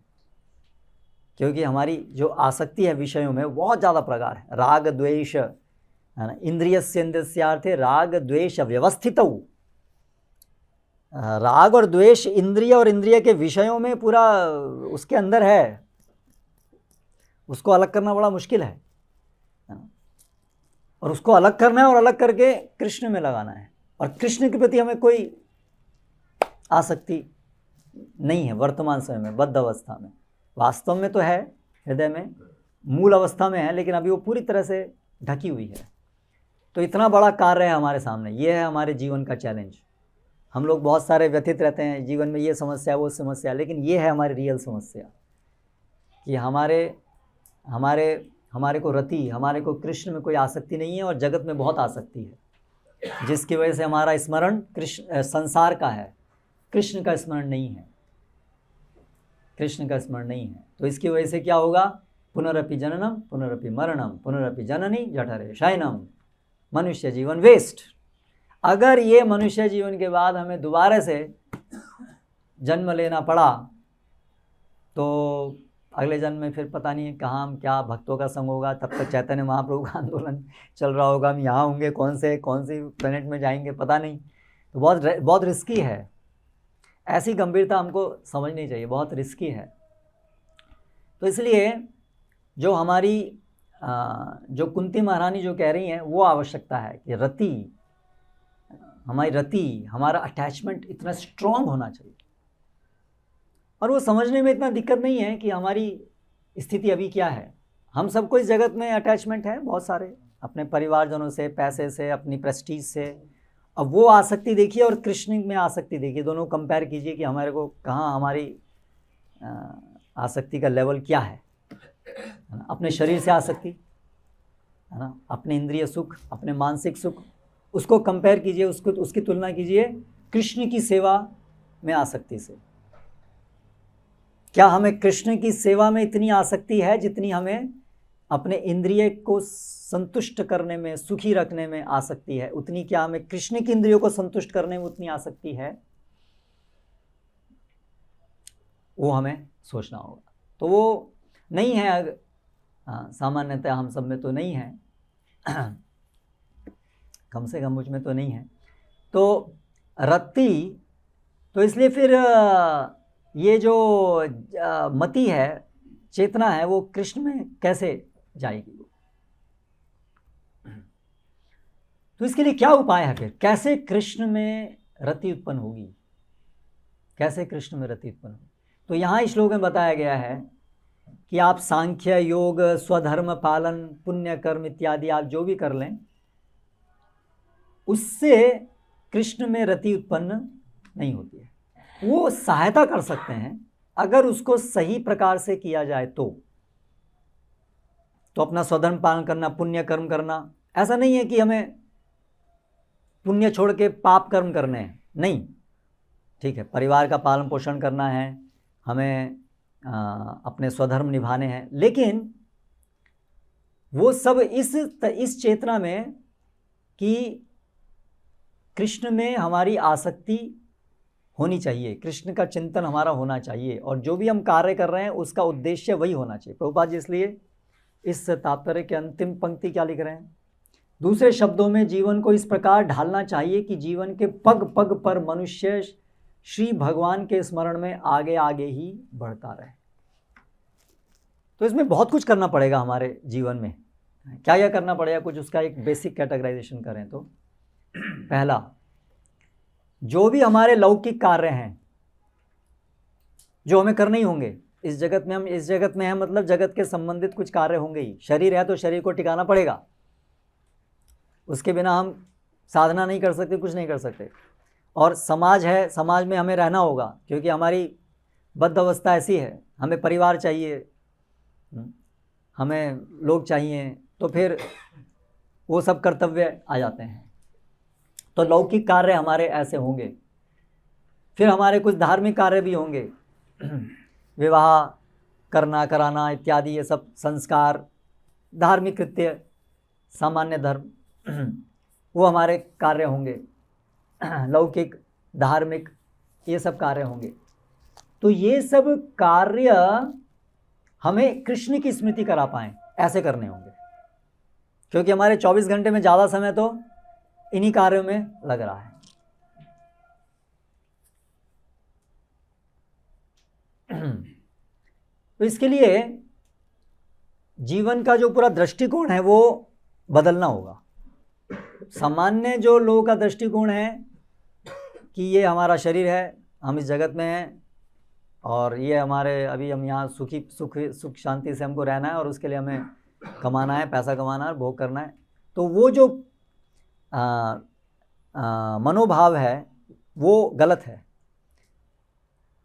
क्योंकि हमारी जो आसक्ति है विषयों में बहुत ज़्यादा प्रकार है। राग द्वेष, है ना, इंद्रियस्य इंद्रियार्थे राग द्वेष व्यवस्थितौ। राग और द्वेष इंद्रिय और इंद्रिय के विषयों में पूरा उसके अंदर है, उसको अलग करना बड़ा मुश्किल है, और उसको अलग करना है, और अलग करके कृष्ण में लगाना है। और कृष्ण के प्रति हमें कोई आसक्ति नहीं है वर्तमान समय में, बद्ध अवस्था में। वास्तव में तो है, हृदय में मूल अवस्था में है, लेकिन अभी वो पूरी तरह से ढकी हुई है। तो इतना बड़ा कार्य है हमारे सामने, ये है हमारे जीवन का चैलेंज। हम लोग बहुत सारे व्यथित रहते हैं जीवन में, ये समस्या वो समस्या, लेकिन ये है हमारी रियल समस्या कि हमारे को रति, हमारे को कृष्ण में कोई आसक्ति नहीं है, और जगत में बहुत आसक्ति है, जिसकी वजह से हमारा स्मरण कृष्ण संसार का है, कृष्ण का स्मरण नहीं है। कृष्ण का स्मरण नहीं है। तो इसकी वजह से क्या होगा? पुनरपि जननम पुनरपि मरणम पुनरपि जननी जठरे शयनम, मनुष्य जीवन वेस्ट। अगर ये मनुष्य जीवन के बाद हमें दोबारा से जन्म लेना पड़ा तो अगले जन्म में फिर पता नहीं कहाँ हम क्या भक्तों का संग होगा। तब तक चैतन्य महाप्रभु का आंदोलन चल रहा होगा, हम यहाँ होंगे, कौन सी प्लेनेट में जाएंगे पता नहीं। तो बहुत रिस्की है, ऐसी गंभीरता हमको समझनी चाहिए, बहुत रिस्की है। तो इसलिए जो हमारी जो कुंती महारानी जो कह रही हैं वो आवश्यकता है कि हमारा अटैचमेंट इतना स्ट्रॉन्ग होना चाहिए। और वो समझने में इतना दिक्कत नहीं है कि हमारी स्थिति अभी क्या है। हम सबको इस जगत में अटैचमेंट है बहुत सारे, अपने परिवारजनों से, पैसे से, अपनी प्रेस्टीज से। अब वो आसक्ति देखिए और कृष्ण में आसक्ति देखिए, दोनों कंपेयर कीजिए कि हमारे को कहाँ हमारी आसक्ति का लेवल क्या है ना। अपने शरीर से आसक्ति है ना, अपने इंद्रिय सुख, अपने मानसिक सुख, उसको कंपेयर कीजिए, उसकी तुलना कीजिए कृष्ण की सेवा में आसक्ति से। क्या हमें कृष्ण की सेवा में इतनी आसक्ति है जितनी हमें अपने इंद्रिय को संतुष्ट करने में, सुखी रखने में आसक्ति है? उतनी क्या हमें कृष्ण की इंद्रियों को संतुष्ट करने में उतनी आसक्ति है? वो हमें सोचना होगा। तो वो नहीं है, सामान्यतः हम सब में तो नहीं है, कम से कम मुझ में तो नहीं है। तो रति, तो इसलिए फिर ये जो मति है, चेतना है, वो कृष्ण में कैसे जाएगी? तो इसके लिए क्या उपाय है फिर? कैसे कृष्ण में रति उत्पन्न होगी? कैसे कृष्ण में रति उत्पन्न होगी? तो यहाँ इस श्लोक में बताया गया है कि आप सांख्य, योग, स्वधर्म पालन, पुण्य कर्म इत्यादि आप जो भी कर लें, उससे कृष्ण में रति उत्पन्न नहीं होती है। वो सहायता कर सकते हैं अगर उसको सही प्रकार से किया जाए तो अपना स्वधर्म पालन करना, पुण्य कर्म करना। ऐसा नहीं है कि हमें पुण्य छोड़ के पाप कर्म करने हैं, नहीं, ठीक है, परिवार का पालन पोषण करना है, हमें अपने स्वधर्म निभाने हैं, लेकिन वो सब इस चेतना में कि कृष्ण में हमारी आसक्ति होनी चाहिए, कृष्ण का चिंतन हमारा होना चाहिए, और जो भी हम कार्य कर रहे हैं उसका उद्देश्य वही होना चाहिए। प्रभुपाद जी इसलिए इस तात्पर्य के अंतिम पंक्ति क्या लिख रहे हैं? दूसरे शब्दों में जीवन को इस प्रकार ढालना चाहिए कि जीवन के पग पग पर मनुष्य श्री भगवान के स्मरण में आगे आगे ही बढ़ता रहे। तो इसमें बहुत कुछ करना पड़ेगा हमारे जीवन में। क्या करना पड़ेगा कुछ, उसका एक बेसिक कैटेगराइजेशन करें तो पहला, जो भी हमारे लौकिक कार्य हैं जो हमें करने ही होंगे इस जगत में, हम इस जगत में हैं मतलब जगत के संबंधित कुछ कार्य होंगे ही। शरीर है तो शरीर को टिकाना पड़ेगा, उसके बिना हम साधना नहीं कर सकते, कुछ नहीं कर सकते। और समाज है, समाज में हमें रहना होगा क्योंकि हमारी बद्ध अवस्था ऐसी है, हमें परिवार चाहिए, हमें लोग चाहिए, तो फिर वो सब कर्तव्य आ जाते हैं। तो लौकिक कार्य हमारे ऐसे होंगे, फिर हमारे कुछ धार्मिक कार्य भी होंगे, विवाह करना कराना इत्यादि, ये सब संस्कार, धार्मिक कृत्य, सामान्य धर्म, वो हमारे कार्य होंगे, लौकिक, धार्मिक, ये सब कार्य होंगे। तो ये सब कार्य हमें कृष्ण की स्मृति करा पाएँ ऐसे करने होंगे, क्योंकि हमारे 24 घंटे में ज़्यादा समय तो इन्हीं कार्यों में लग रहा है। तो इसके लिए जीवन का जो पूरा दृष्टिकोण है वो बदलना होगा। सामान्य जो लोगों का दृष्टिकोण है कि ये हमारा शरीर है, हम इस जगत में हैं और ये हमारे, अभी हम यहाँ सुख शांति से हमको रहना है और उसके लिए हमें कमाना है, पैसा कमाना है, भोग करना है। तो वो जो मनोभाव है वो गलत है।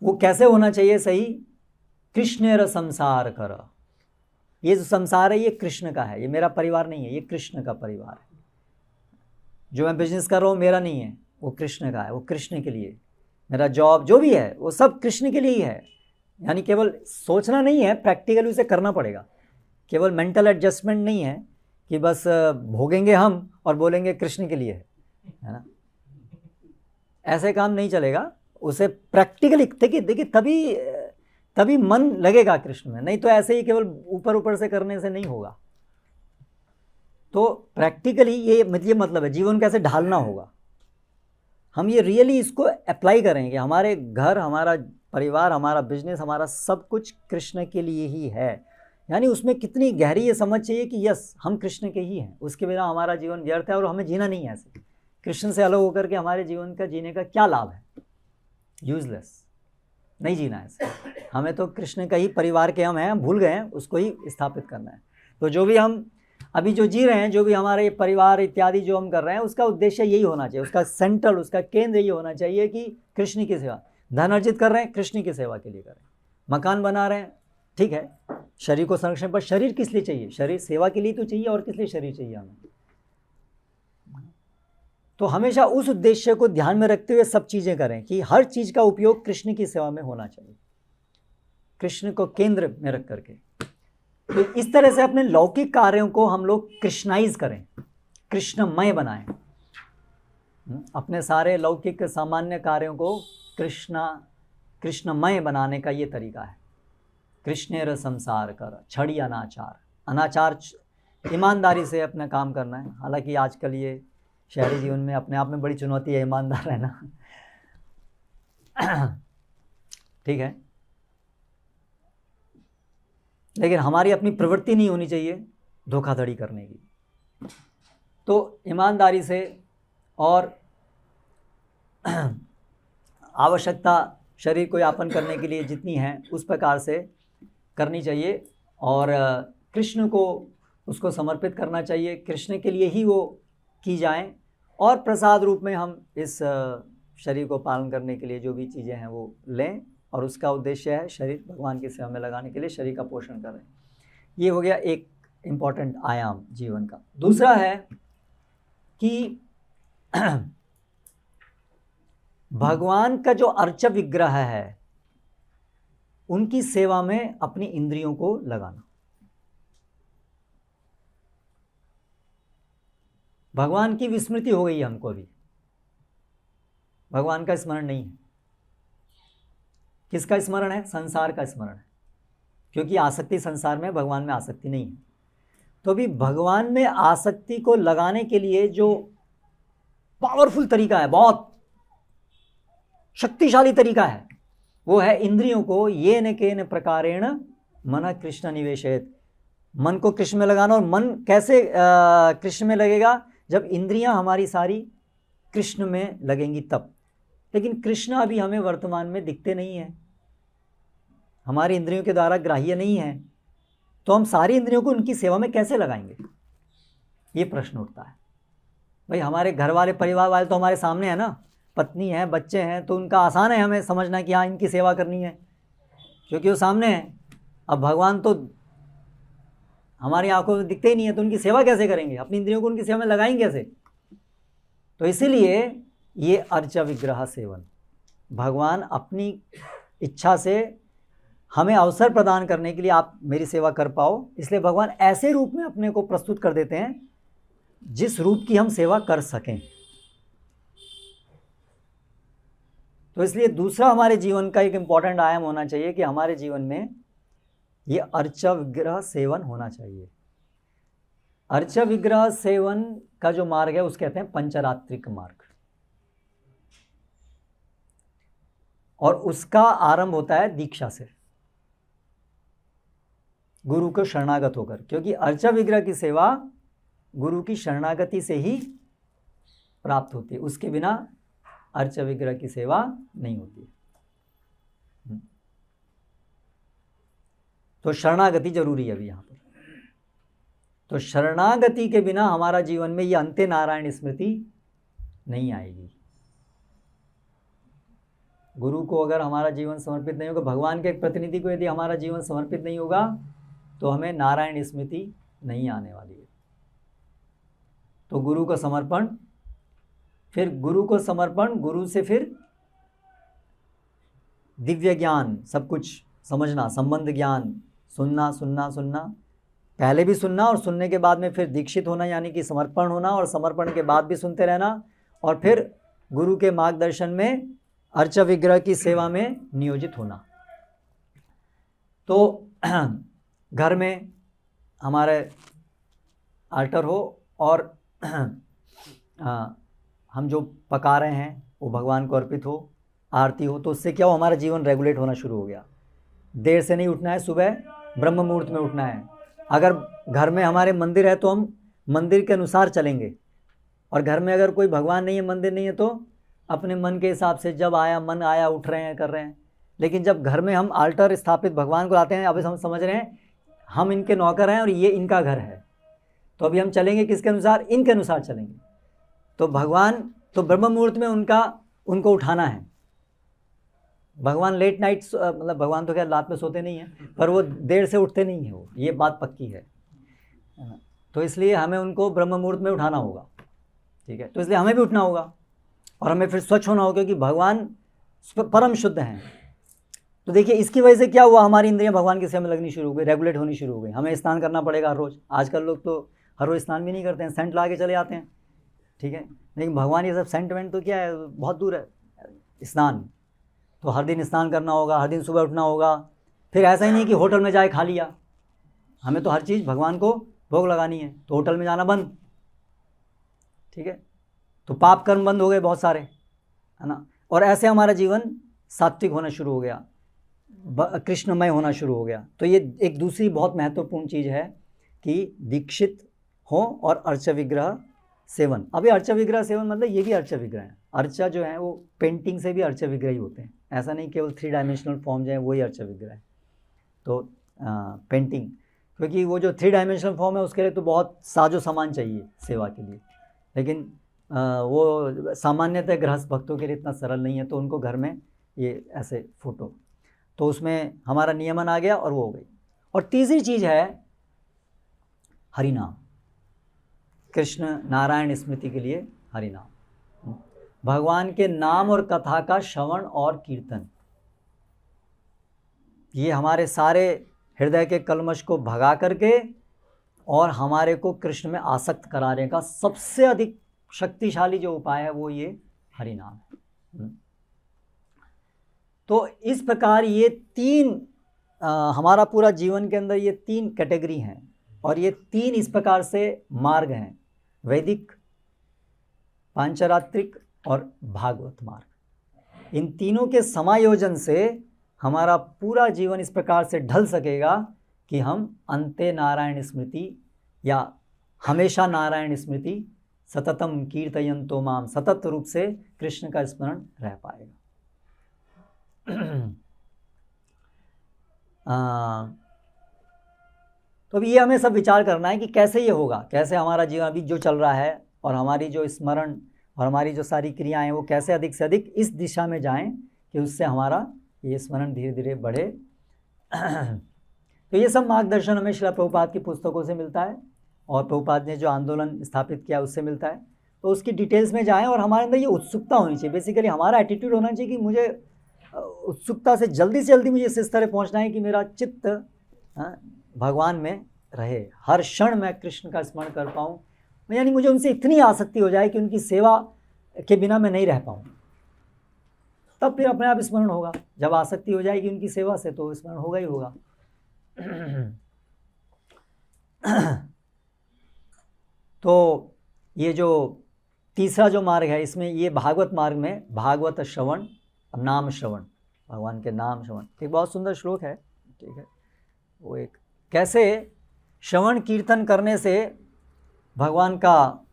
वो कैसे होना चाहिए सही? कृष्णेर संसार कर, ये जो संसार है ये कृष्ण का है, ये मेरा परिवार नहीं है, ये कृष्ण का परिवार है। जो मैं बिजनेस कर रहा हूँ मेरा नहीं है, वो कृष्ण का है, वो कृष्ण के लिए। मेरा जॉब जो भी है वो सब कृष्ण के लिए ही है। यानी केवल सोचना नहीं है, प्रैक्टिकली उसे करना पड़ेगा। केवल मेंटल एडजस्टमेंट नहीं है कि बस भोगेंगे हम और बोलेंगे कृष्ण के लिए है ना, ऐसे काम नहीं चलेगा। उसे प्रैक्टिकली देखिए तभी मन लगेगा कृष्ण में, नहीं तो ऐसे ही केवल ऊपर ऊपर से करने से नहीं होगा। तो प्रैक्टिकली ये मतलब है जीवन कैसे ढालना होगा। हम ये रियली इसको अप्लाई करेंगे, हमारे घर, हमारा परिवार, हमारा बिजनेस, हमारा सब कुछ कृष्ण के लिए ही है। यानी उसमें कितनी गहरी ये समझ चाहिए कि यस हम कृष्ण के ही हैं, उसके बिना हमारा जीवन व्यर्थ है और हमें जीना नहीं है ऐसे। कृष्ण से अलग होकर के हमारे जीवन का जीने का क्या लाभ है, यूजलेस, नहीं जीना है ऐसे। हमें तो कृष्ण का ही परिवार के हम हैं, हम भूल गए हैं, उसको ही स्थापित करना है। तो जो भी हम अभी जो जी रहे हैं, जो भी हमारे परिवार इत्यादि जो हम कर रहे हैं, उसका उद्देश्य यही होना चाहिए, उसका सेंट्रल, उसका केंद्र यही होना चाहिए कि कृष्ण की सेवा। धन अर्जित कर रहे हैं, कृष्ण की सेवा के लिए करें। मकान बना रहे हैं, ठीक है, शरीर को संरक्षण, पर शरीर किस लिए चाहिए? शरीर सेवा के लिए तो चाहिए, और किस लिए शरीर चाहिए हमें? तो हमेशा उस उद्देश्य को ध्यान में रखते हुए सब चीज़ें करें कि हर चीज़ का उपयोग कृष्ण की सेवा में होना चाहिए, कृष्ण को केंद्र में रख करके। तो इस तरह से अपने लौकिक कार्यों को हम लोग कृष्णाइज करें, कृष्णमय बनाएं। अपने सारे लौकिक सामान्य कार्यों को कृष्णमय बनाने का ये तरीका है। कृष्णेर संसार कर छड़ी अनाचार ईमानदारी से अपना काम करना है। हालांकि आजकल ये शहरी जीवन में अपने आप में बड़ी चुनौती है ईमानदार रहना, ठीक है, लेकिन हमारी अपनी प्रवृत्ति नहीं होनी चाहिए धोखाधड़ी करने की। तो ईमानदारी से और आवश्यकता शरीर को यापन करने के लिए जितनी है उस प्रकार से करनी चाहिए, और कृष्ण को उसको समर्पित करना चाहिए, कृष्ण के लिए ही वो की जाएं, और प्रसाद रूप में हम इस शरीर को पालन करने के लिए जो भी चीज़ें हैं वो लें, और उसका उद्देश्य है शरीर भगवान की सेवा में लगाने के लिए शरीर का पोषण करें। ये हो गया एक इम्पॉर्टेंट आयाम जीवन का। दूसरा है कि भगवान का जो अर्च विग्रह है उनकी सेवा में अपनी इंद्रियों को लगाना। भगवान की विस्मृति हो गई है हमको, अभी भगवान का स्मरण नहीं है। किसका स्मरण है? संसार का स्मरण है, क्योंकि आसक्ति संसार में, भगवान में आसक्ति नहीं है। तो अभी भगवान में आसक्ति को लगाने के लिए जो पावरफुल तरीका है, बहुत शक्तिशाली तरीका है, वो है इंद्रियों को ये न केन प्रकारेण मन कृष्ण निवेशयत, मन को कृष्ण में लगाना। और मन कैसे कृष्ण में लगेगा? जब इंद्रियां हमारी सारी कृष्ण में लगेंगी तब। लेकिन कृष्ण अभी हमें वर्तमान में दिखते नहीं हैं, हमारी इंद्रियों के द्वारा ग्राह्य नहीं है, तो हम सारी इंद्रियों को उनकी सेवा में कैसे लगाएंगे? ये प्रश्न उठता है। भाई हमारे घर वाले, परिवार वाले तो हमारे सामने है ना, पत्नी है, बच्चे हैं, तो उनका आसान है हमें समझना कि हाँ इनकी सेवा करनी है, क्योंकि वो सामने है। अब भगवान तो हमारी आंखों में दिखते ही नहीं है, तो उनकी सेवा कैसे करेंगे? अपनी इंद्रियों को उनकी सेवा में लगाएंगे कैसे? तो इसीलिए ये अर्च विग्रह सेवन, भगवान अपनी इच्छा से हमें अवसर प्रदान करने के लिए आप मेरी सेवा कर पाओ, इसलिए भगवान ऐसे रूप में अपने को प्रस्तुत कर देते हैं जिस रूप की हम सेवा कर सकें। तो इसलिए दूसरा हमारे जीवन का एक इम्पॉर्टेंट आयाम होना चाहिए कि हमारे जीवन में ये अर्च विग्रह सेवन होना चाहिए। अर्च विग्रह सेवन का जो मार्ग है उसको कहते हैं पंचरात्रिक मार्ग, और उसका आरंभ होता है दीक्षा से, गुरु को शरणागत होकर, क्योंकि अर्च विग्रह की सेवा गुरु की शरणागति से ही प्राप्त होती है, उसके बिना अर्च विग्रह की सेवा नहीं होती है। तो शरणागति जरूरी है अभी यहाँ पर। तो शरणागति के बिना हमारा जीवन में ये अंत्य नारायण स्मृति नहीं आएगी। गुरु को अगर हमारा जीवन समर्पित नहीं होगा, भगवान के एक प्रतिनिधि को यदि हमारा जीवन समर्पित नहीं होगा, तो हमें नारायण स्मृति नहीं आने वाली है। तो गुरु को समर्पण, फिर गुरु को समर्पण, गुरु से फिर दिव्य ज्ञान सब कुछ समझना, संबंध ज्ञान, सुनना सुनना सुनना, पहले भी सुनना और सुनने के बाद में फिर दीक्षित होना, यानी कि समर्पण होना, और समर्पण के बाद भी सुनते रहना, और फिर गुरु के मार्गदर्शन में अर्च विग्रह की सेवा में नियोजित होना। तो घर में हमारे आल्टर हो और हम जो पका रहे हैं वो भगवान को अर्पित हो, आरती हो, तो उससे क्या हो, हमारा जीवन रेगुलेट होना शुरू हो गया। देर से नहीं उठना है, सुबह ब्रह्म मुहूर्त में उठना है। अगर घर में हमारे मंदिर है तो हम मंदिर के अनुसार चलेंगे, और घर में अगर कोई भगवान नहीं है, मंदिर नहीं है, तो अपने मन के हिसाब से जब आया मन आया उठ रहे हैं, कर रहे हैं। लेकिन जब घर में हम आल्टर स्थापित भगवान को लाते हैं, अभी हम समझ रहे हैं हम इनके नौकर हैं और ये इनका घर है, तो अभी हम चलेंगे किसके अनुसार, इनके अनुसार चलेंगे। तो भगवान, तो ब्रह्म मुहूर्त में उनको उठाना है। भगवान लेट नाइट, मतलब भगवान तो क्या रात में सोते नहीं हैं, पर वो देर से उठते नहीं हैं, वो ये बात पक्की है। तो इसलिए हमें उनको ब्रह्म मुहूर्त में उठाना होगा, ठीक है। तो इसलिए हमें भी उठना होगा और हमें फिर स्वच्छ होना होगा, क्योंकि भगवान परम शुद्ध हैं। तो देखिए इसकी वजह से क्या हुआ, हमारी इंद्रियां भगवान की सेवा में लगनी शुरू हो गई, रेगुलेट होनी शुरू हो गई। हमें स्नान करना पड़ेगा हर रोज़। आजकल लोग तो हर रोज़ स्नान भी नहीं करते हैं, सेंट ला के चले आते हैं, ठीक है। लेकिन भगवान ये सब सेंट तो क्या है, बहुत दूर है स्नान। तो हर दिन स्नान करना होगा, हर दिन सुबह उठना होगा। फिर ऐसा ही नहीं कि होटल में जाए खा लिया, हमें तो हर चीज़ भगवान को भोग लगानी है, तो होटल में जाना बंद, ठीक है। तो पाप कर्म बंद हो गए बहुत सारे, है ना। और ऐसे हमारा जीवन सात्विक होना शुरू हो गया, कृष्णमय होना शुरू हो गया। तो ये एक दूसरी बहुत महत्वपूर्ण चीज़ है कि दीक्षित हो और अर्च विग्रह सेवन। अभी अर्च विग्रह सेवन मतलब ये भी अर्च विग्रह है। अर्चा जो है वो पेंटिंग से भी अर्च विग्रह ही होते हैं, ऐसा नहीं केवल 3 डायमेंशनल फॉर्म जो है वही अर्च विग्रह है। तो पेंटिंग, क्योंकि वो जो 3 डायमेंशनल फॉर्म है उसके लिए तो बहुत साजो सामान चाहिए सेवा के लिए, लेकिन वो सामान्यतः गृहस्थ भक्तों के लिए इतना सरल नहीं है, तो उनको घर में ये ऐसे फ़ोटो, तो उसमें हमारा नियमन आ गया और वो हो गई। और तीसरी चीज़ है हरि नाम, कृष्ण नारायण स्मृति के लिए हरि नाम, भगवान के नाम और कथा का श्रवण और कीर्तन। ये हमारे सारे हृदय के कलमश को भगा करके और हमारे को कृष्ण में आसक्त कराने का सबसे अधिक शक्तिशाली जो उपाय है वो ये हरि नाम है। तो इस प्रकार ये 3 हमारा पूरा जीवन के अंदर ये 3 कैटेगरी हैं, और ये 3 इस प्रकार से मार्ग हैं, वैदिक, पांचरात्रिक और भागवत मार्ग। इन तीनों के समायोजन से हमारा पूरा जीवन इस प्रकार से ढल सकेगा कि हम अंते नारायण स्मृति या हमेशा नारायण स्मृति सततम कीर्तयन्तो माम, सतत रूप से कृष्ण का स्मरण रह पाएगा। तो अभी ये हमें सब विचार करना है कि कैसे ये होगा, कैसे हमारा जीवन अभी जो चल रहा है और हमारी जो स्मरण और हमारी जो सारी क्रियाएं वो कैसे अधिक से अधिक इस दिशा में जाएं कि उससे हमारा ये स्मरण धीरे धीरे बढ़े। तो ये सब मार्गदर्शन हमें श्रील प्रभुपाद की पुस्तकों से मिलता है और प्रभुपाद ने जो आंदोलन स्थापित किया उससे मिलता है। तो उसकी डिटेल्स में जाएं और हमारे अंदर ये उत्सुकता होनी चाहिए, बेसिकली हमारा एटीट्यूड होना चाहिए कि मुझे उत्सुकता से जल्दी मुझे इस तरह पहुंचना है कि मेरा चित्त भगवान में रहे, हर क्षण मैं कृष्ण का स्मरण कर पाऊँ, यानी मुझे उनसे इतनी आसक्ति हो जाए कि उनकी सेवा के बिना मैं नहीं रह पाऊँ। तब फिर अपने आप स्मरण होगा। जब आसक्ति हो जाएगी उनकी सेवा से तो स्मरण होगा ही होगा। तो ये जो तीसरा जो मार्ग है इसमें ये भागवत मार्ग में भागवत श्रवण, नाम श्रवण, भगवान के नाम श्रवण, एक बहुत सुंदर श्लोक है, ठीक है। वो एक कैसे श्रवण कीर्तन करने से भगवान का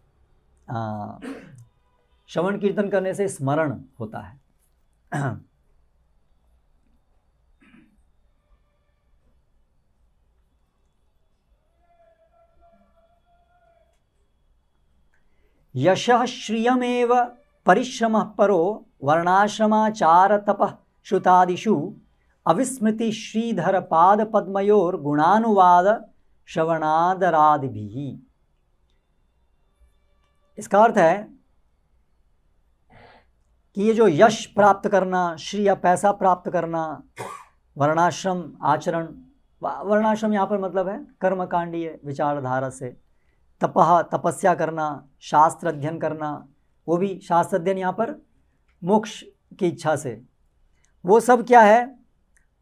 श्रवण कीर्तन करने से स्मरण होता है। यशः श्रियमेव परिश्रमः परो वर्णाश्रमाचार तपः श्रुतादिषु अविस्मृति श्रीधर पाद पद्मयोर गुणानुवाद श्रवणादरादिभिः। इसका अर्थ है कि ये जो यश प्राप्त करना, श्री या पैसा प्राप्त करना, वर्णाश्रम आचरण, वर्णाश्रम यहाँ पर मतलब है कर्मकांडीय विचारधारा से, तपः तपस्या करना, शास्त्र अध्ययन करना, वो भी शास्त्र अध्ययन यहाँ पर मोक्ष की इच्छा से, वो सब क्या है,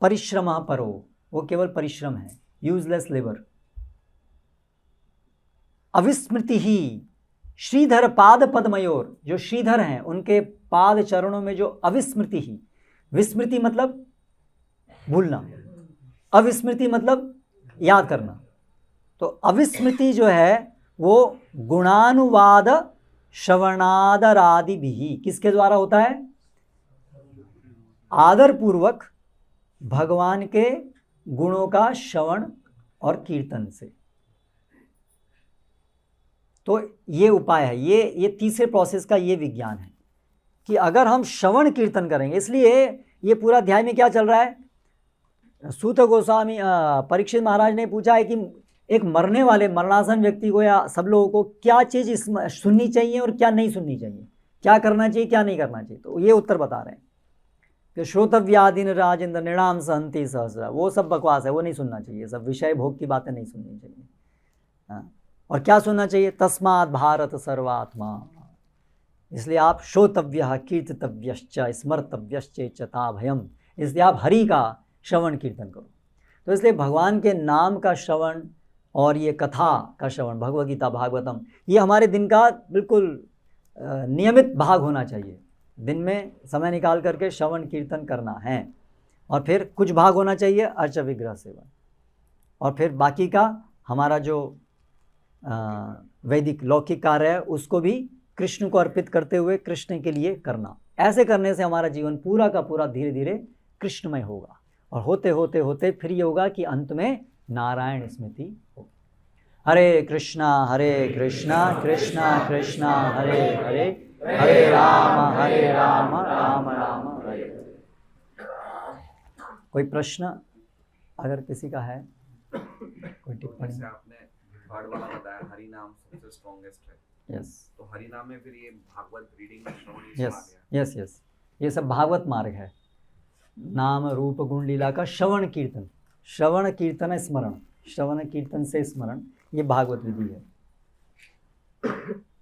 परिश्रम परो, वो केवल परिश्रम है, यूजलेस लेबर। अविस्मृति ही श्रीधर पाद पद्मयोर, जो श्रीधर हैं उनके पाद चरणों में जो अविस्मृति ही, विस्मृति मतलब भूलना, अविस्मृति मतलब याद करना, तो अविस्मृति जो है वो गुणानुवाद श्रवणादरादि भी, किसके द्वारा होता है, आदर पूर्वक भगवान के गुणों का श्रवण और कीर्तन से। तो ये उपाय है, ये तीसरे प्रोसेस का ये विज्ञान है कि अगर हम श्रवण कीर्तन करेंगे, इसलिए ये पूरा अध्याय में क्या चल रहा है, सूत गोस्वामी परीक्षित महाराज ने पूछा है कि एक मरने वाले मरणासन व्यक्ति को या सब लोगों को क्या चीज़ सुननी चाहिए और क्या नहीं सुननी चाहिए, क्या करना चाहिए क्या नहीं करना चाहिए, तो ये उत्तर बता रहे हैं कि श्रोतव्यादीन राजेंद्र निर्णाम सहंति सहस्रा, वो सब बकवास है, वो नहीं सुनना चाहिए, सब विषय भोग की बातें नहीं सुननी चाहिए। हाँ, और क्या सुनना चाहिए, तस्मात् भारत सर्वात्मा, इसलिए आप श्रोतव्य कीर्तितव्यश्च स्मर्तव्यश्च चता भयम, इसलिए आप हरि का श्रवण कीर्तन करो। तो इसलिए भगवान के नाम का श्रवण और ये कथा का श्रवण, भगवद गीता भागवतम, ये हमारे दिन का बिल्कुल नियमित भाग होना चाहिए। दिन में समय निकाल करके श्रवण कीर्तन करना है, और फिर कुछ भाग होना चाहिए अर्च विग्रह सेवन, और फिर बाकी का हमारा जो वैदिक लौकिक कार्य है उसको भी कृष्ण को अर्पित करते हुए कृष्ण के लिए करना। ऐसे करने से हमारा जीवन पूरा का पूरा धीरे धीरे कृष्णमय होगा, और होते होते होते फिर ये होगा कि अंत में नारायण स्मृति हो। हरे कृष्णा कृष्णा कृष्णा हरे हरे, हरे राम राम राम हरे। कोई प्रश्न अगर किसी का है, कोई टिप्पणी? आपने वर्ड वाला बताया, हरि नाम सबसे स्ट्रॉन्गेस्ट है। यस, तो हरि नाम में फिर ये भागवत रीडिंग में श्रवण ये सब आ गया। यस यस, ये सब भागवत मार्ग है, नाम रूप गुण लीला का श्रवण कीर्तन, श्रवण कीर्तन स्मरण, श्रवण कीर्तन से स्मरण, ये भागवत विधि है।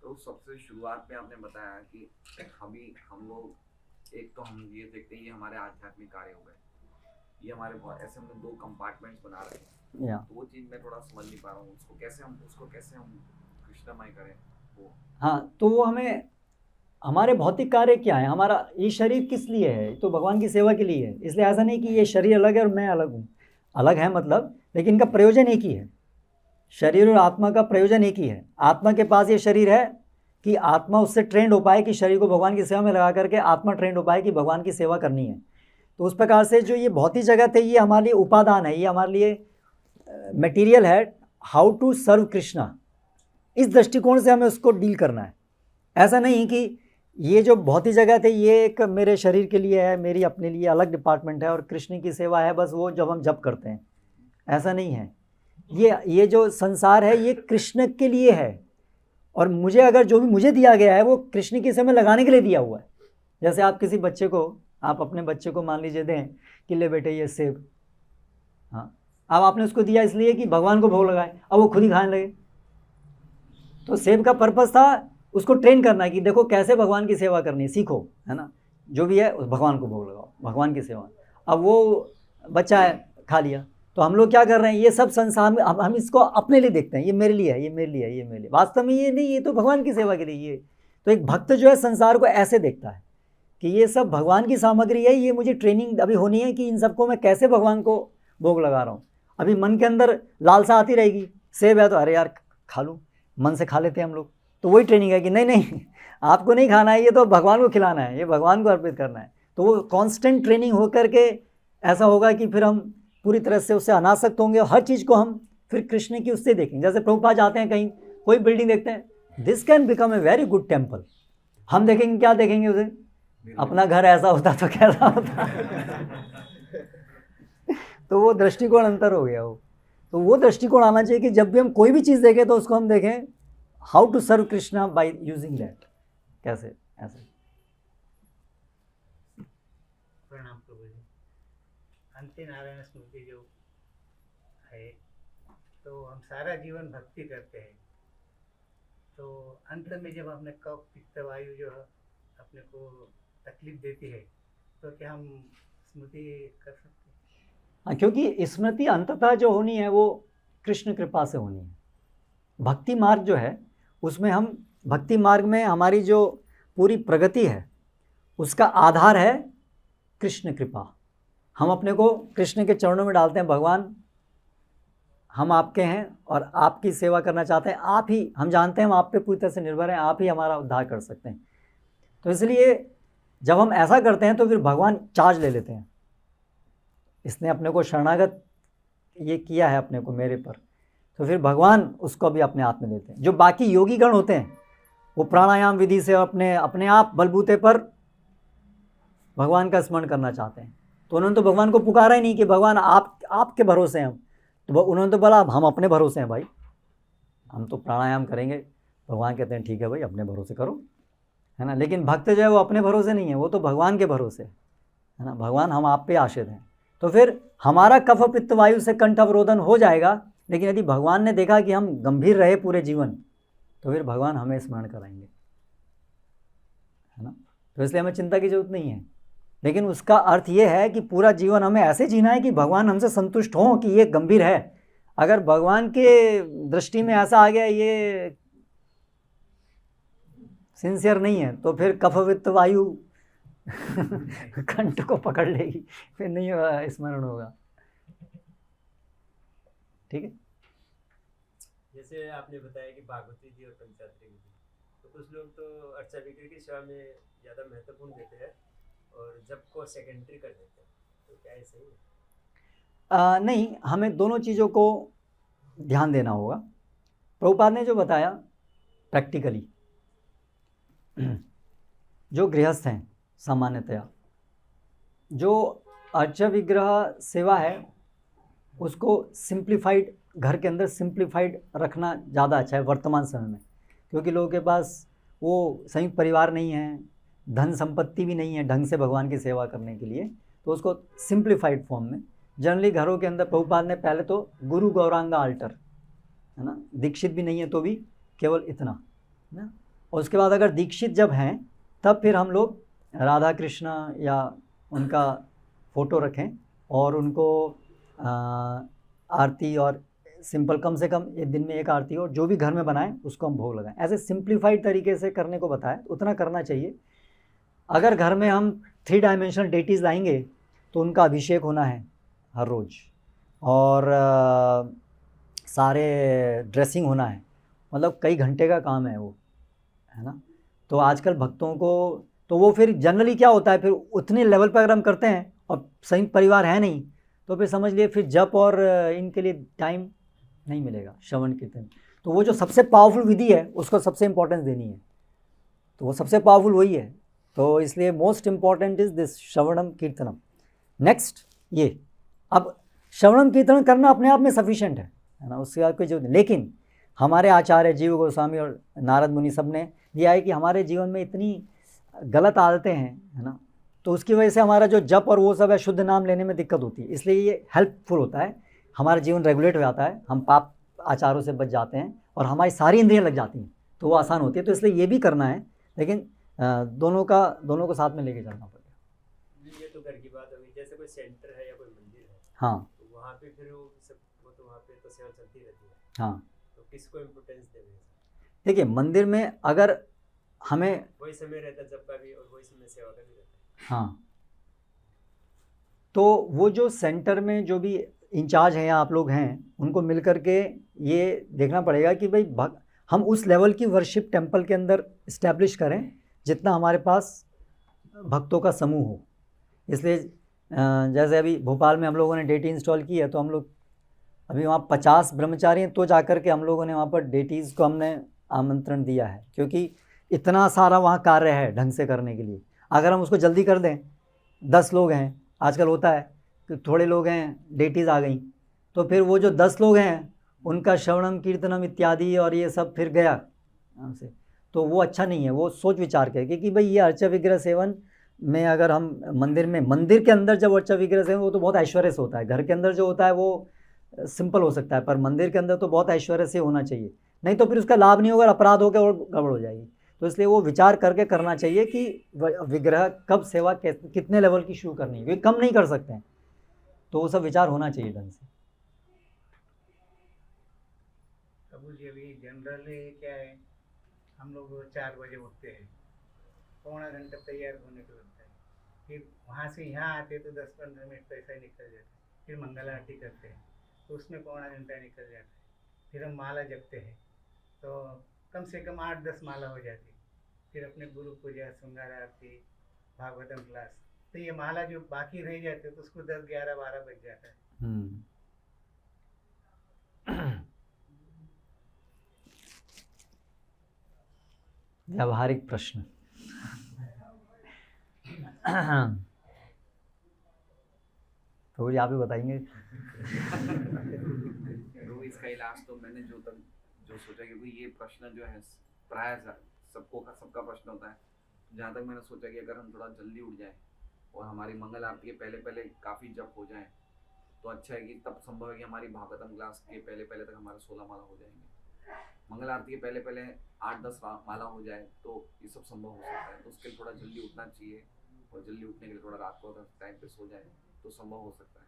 तो सबसे शुरुआत में आपने बताया कि अभी हम लोग, एक तो हम ये देखते हैं ये हमारे आध्यात्मिक कार्य हो गए, ये हमारे ऐसे हमने दो कंपार्टमेंट्स बना रहे हैं, तो वो चीज़ मैं थोड़ा समझ नहीं पा रहा हूँ, उसको कैसे हम कृष्णमय करें वो। हाँ, तो वो हमें, हमारे भौतिक कार्य क्या है, हमारा ये शरीर किस लिए है, तो भगवान की सेवा के लिए है। इसलिए ऐसा नहीं कि ये शरीर अलग है और मैं अलग हूँ, अलग है मतलब, लेकिन इनका प्रयोजन एक ही है। शरीर और आत्मा का प्रयोजन एक ही है। आत्मा के पास ये शरीर है कि आत्मा उससे ट्रेंड हो पाए कि शरीर को भगवान की सेवा में लगा करके आत्मा ट्रेंड हो पाए कि भगवान की सेवा करनी है। तो उस प्रकार से जो ये भौतिक जगत है ये हमारे लिए उपादान है, ये हमारे लिए मटेरियल है, हाउ टू सर्व कृष्णा, इस दृष्टिकोण से हमें उसको डील करना है। ऐसा नहीं कि ये जो भौतिक जगत है ये एक मेरे शरीर के लिए है, मेरी अपने लिए अलग डिपार्टमेंट है, और कृष्ण की सेवा है बस वो जब हम जप करते हैं, ऐसा नहीं है। ये जो संसार है ये कृष्ण के लिए है, और मुझे अगर जो भी मुझे दिया गया है वो कृष्ण की सेवा में लगाने के लिए दिया हुआ है। जैसे आप किसी बच्चे को, आप अपने बच्चे को मान लीजिए दें कि ले बेटे ये सेब, हाँ, अब आपने उसको दिया इसलिए कि भगवान को भोग लगाए, अब वो खुद ही खाने लगे। तो सेब का पर्पस था उसको ट्रेन करना है कि देखो कैसे भगवान की सेवा करनी है, सीखो, है ना, जो भी है उस भगवान को भोग लगाओ, भगवान की सेवा। अब वो बच्चा है, खा लिया, तो हम लोग क्या कर रहे हैं, ये सब संसार में हम इसको अपने लिए देखते हैं, ये मेरे लिए है, ये मेरे लिए है, ये मेरे लिए। वास्तव में ये नहीं, ये तो भगवान की सेवा के लिए। ये तो एक भक्त जो है संसार को ऐसे देखता है कि ये सब भगवान की सामग्री है, ये मुझे ट्रेनिंग अभी होनी है कि इन सबको मैं कैसे भगवान को भोग लगा रहा हूँ। अभी मन के अंदर लालसा आती रहेगी, सेब है तो अरे यार खा लूँ, मन से खा लेते हैं हम लोग। तो वही ट्रेनिंग है कि नहीं नहीं आपको नहीं खाना है, ये तो भगवान को खिलाना है, ये भगवान को अर्पित करना है। तो वो कांस्टेंट ट्रेनिंग हो करके ऐसा होगा कि फिर हम पूरी तरह से उससे अनासक्त होंगे, और हर चीज़ को हम फिर कृष्ण की उससे देखेंगे। जैसे प्रभुपाद जाते हैं कहीं, कोई बिल्डिंग देखते हैं, this can become a very good temple, हम देखेंगे क्या देखेंगे उसे, अपना घर ऐसा होता तो कैसा होता तो वो दृष्टिकोण अंतर हो गया। तो वो दृष्टिकोण आना चाहिए कि जब भी हम कोई भी चीज़ देखें तो उसको हम देखें how to serve Krishna by using that, कैसे ऐसे। प्रणाम प्रभु जी। अंत शांति नारायण स्मृति जो है, तो हम सारा जीवन भक्ति करते हैं, तो अंत में जब हमने कफ पित्त वायु जो है अपने को तकलीफ देती है, तो क्या हम स्मृति कर सकते हैं? हाँ, क्योंकि स्मृति अंततः जो होनी है वो कृष्ण कृपा से होनी है। भक्ति मार्ग जो है उसमें हम भक्ति मार्ग में हमारी जो पूरी प्रगति है उसका आधार है कृष्ण कृपा। हम अपने को कृष्ण के चरणों में डालते हैं, भगवान हम आपके हैं और आपकी सेवा करना चाहते हैं, आप ही, हम जानते हैं हम आप पे पूरी तरह से निर्भर हैं, आप ही हमारा उद्धार कर सकते हैं। तो इसलिए जब हम ऐसा करते हैं तो फिर भगवान चार्ज ले लेते हैं, इसने अपने को शरणागत ये किया है अपने को मेरे पर, तो फिर भगवान उसको भी अपने हाथ में लेते हैं। जो बाकी योगी गण होते हैं वो प्राणायाम विधि से अपने आप बलबूते पर भगवान का स्मरण करना चाहते हैं, तो उन्होंने तो भगवान को पुकारा ही नहीं कि भगवान आपके भरोसे हैं हम, तो उन्होंने तो बोला हम अपने भरोसे हैं भाई, हम तो प्राणायाम करेंगे। भगवान कहते हैं ठीक है भाई अपने भरोसे करो, है ना। लेकिन भक्त जो है वो अपने भरोसे नहीं है, वो तो भगवान के भरोसे है ना। भगवान हम आप पे आश्रित हैं, तो फिर हमारा कफ पित्त वायु से कंठ अवरोधन हो जाएगा। लेकिन यदि भगवान ने देखा कि हम गंभीर रहे पूरे जीवन, तो फिर भगवान हमें स्मरण कराएंगे, है ना। तो इसलिए हमें चिंता की जरूरत नहीं है। लेकिन उसका अर्थ ये है कि पूरा जीवन हमें ऐसे जीना है कि भगवान हमसे संतुष्ट हों कि ये गंभीर है। अगर भगवान के दृष्टि में ऐसा आ गया ये सिंसियर नहीं है, तो फिर कफ वित्त वायु कंठ को पकड़ लेगी, फिर नहीं स्मरण होगा। ठीक है। जैसे आपने बताया कि भागवती जी और पंचात्री जी, तो कुछ लोग तो अर्चा विग्रह की सेवा में ज़्यादा महत्वपूर्ण देते हैं और जब को सेकेंडरी कर देते हैं, तो क्या ये सही है? नहीं, हमें दोनों चीज़ों को ध्यान देना होगा। प्रभुपाद ने जो बताया प्रैक्टिकली, जो गृहस्थ हैं सामान्यतया जो अर्चा विग्रह सेवा है उसको सिंप्लीफाइड, घर के अंदर सिंप्लीफाइड रखना ज़्यादा अच्छा है वर्तमान समय में, क्योंकि लोगों के पास वो संयुक्त परिवार नहीं है, धन संपत्ति भी नहीं है ढंग से भगवान की सेवा करने के लिए, तो उसको सिंप्लीफाइड फॉर्म में जनरली घरों के अंदर प्रभुपाद ने पहले तो गुरु गौरांगा आल्टर, है ना, दीक्षित भी नहीं है तो भी केवल इतना, है ना। और उसके बाद अगर दीक्षित जब हैं तब फिर हम लोग राधा कृष्ण या उनका फ़ोटो रखें और उनको आरती और सिंपल कम से कम एक दिन में एक आरती और जो भी घर में बनाएं उसको हम भोग लगाएं। ऐसे सिंप्लीफाइड तरीके से करने को बताया, उतना करना चाहिए। अगर घर में हम 3 डायमेंशनल डेटीज़ लाएंगे तो उनका अभिषेक होना है हर रोज़ और सारे ड्रेसिंग होना है, मतलब कई घंटे का काम है वो, है ना। तो आजकल भक्तों को तो वो फिर जनरली क्या होता है, फिर उतने लेवल पर अगर हम करते हैं और संयुक्त परिवार है नहीं तो फिर समझ लिए फिर जप और इनके लिए टाइम नहीं मिलेगा, श्रवण कीर्तन। तो वो जो सबसे पावरफुल विधि है उसको सबसे इम्पोर्टेंस देनी है, तो वो सबसे पावरफुल वही है। तो इसलिए मोस्ट इम्पॉर्टेंट इज़ दिस श्रवणम कीर्तनम। नेक्स्ट ये, अब श्रवणम कीर्तन करना अपने आप में सफिशिएंट है ना, उसके बाद कोई जरूरत नहीं। लेकिन हमारे आचार्य जीव गोस्वामी और नारद मुनि सब ने दिया है कि हमारे जीवन में इतनी गलत आदतें हैं, है ना, तो उसकी वजह से हमारा जो जप और वो सब है शुद्ध नाम लेने में दिक्कत होती है। इसलिए ये हेल्पफुल होता है, हमारा जीवन रेगुलेट हो जाता है, हम पाप आचारों से बच जाते हैं और हमारी सारी इंद्रियां लग जाती हैं, तो वो आसान होती है। तो इसलिए ये भी करना है, लेकिन दोनों को साथ में लेके चलना पड़ेगा। ये तो घर की बात होगी, जैसे कोई सेंटर है या कोई मंदिर है, हाँ, तो वहाँ पे फिर वो तो वहाँ पे तो सेवा चलती रहती है, हाँ। तो किसको इम्पोर्टेंस देंगे? देखिए, मंदिर में अगर हमें वही समय रहता है जब का भी और वही समय सेवा का भी रहता है। हाँ, तो वो जो सेंटर में जो भी इंचार्ज हैं या आप लोग हैं उनको मिल कर के ये देखना पड़ेगा कि भाई हम उस लेवल की वर्शिप टेंपल के अंदर इस्टेब्लिश करें जितना हमारे पास भक्तों का समूह हो। इसलिए जैसे अभी भोपाल में हम लोगों ने डेटी इंस्टॉल की है, तो हम लोग अभी वहाँ 50 ब्रह्मचारी हैं, तो जाकर के हम लोगों ने वहाँ पर डेटीज़ को हमने आमंत्रण दिया है, क्योंकि इतना सारा वहाँ कार्य है ढंग से करने के लिए। अगर हम उसको जल्दी कर दें, 10 लोग हैं, आजकल होता है कि थोड़े लोग हैं, डेटीज़ आ गई, तो फिर वो जो 10 लोग हैं उनका श्रवणम कीर्तनम इत्यादि और ये सब फिर गया हमसे, तो वो अच्छा नहीं है। वो सोच विचार करके कि भाई ये अर्चा विग्रह सेवन में अगर हम मंदिर के अंदर जब अर्चा विग्रह से वो तो बहुत ऐश्वर्य से होता है, घर के अंदर जो होता है वो सिंपल हो सकता है, पर मंदिर के अंदर तो बहुत ऐश्वर्य से होना चाहिए, नहीं तो फिर उसका लाभ नहीं होगा, अपराध होकर और गड़बड़ हो जाएगी। तो इसलिए वो विचार करके करना चाहिए कि विग्रह कब सेवा कितने लेवल की शुरू करनी है, क्योंकि कम नहीं कर सकते हैं, तो वो सब विचार होना चाहिए ढंग से। प्रभु जी अभी जनरली क्या है, हम लोग 4 बजे उठते हैं, पौना घंटा तैयार होने को लगता है, फिर वहाँ से यहाँ आते तो 10-15 मिनट पैसा ही निकल जाता है, फिर मंगल आरती करते हैं तो उसमें पौना घंटा निकल जाता है, फिर हम माला जपते हैं तो कम से कम 8-10 माला हो जाती है, फिर अपने गुरु पूजा, श्रृंगार आरती, भागवतम क्लास, तो ये माला जो बाकी रह जाते तो उसको 10-11-12 बज जाता है। व्यावहारिक प्रश्न। तो ये आप ही बताएंगे। तो इसका इलाज तो मैंने जो सोचा, क्योंकि ये प्रश्न जो है प्राय सबका प्रश्न होता है, जहाँ तक मैंने सोचा कि अगर हम थोड़ा जल्दी उठ जाए और हमारी मंगल आरती के पहले काफ़ी जप हो जाए तो अच्छा है, कि तब संभव है कि हमारी भागवतम क्लास के पहले तक हमारे 16 माला हो जाएंगे। मंगल आरती के पहले 8-10 माला हो जाए तो ये सब संभव हो सकता है, तो उसके लिए थोड़ा जल्दी उठना चाहिए, और जल्दी उठने के लिए थोड़ा रात को अगर टाइम पे सो जाए तो संभव हो सकता है।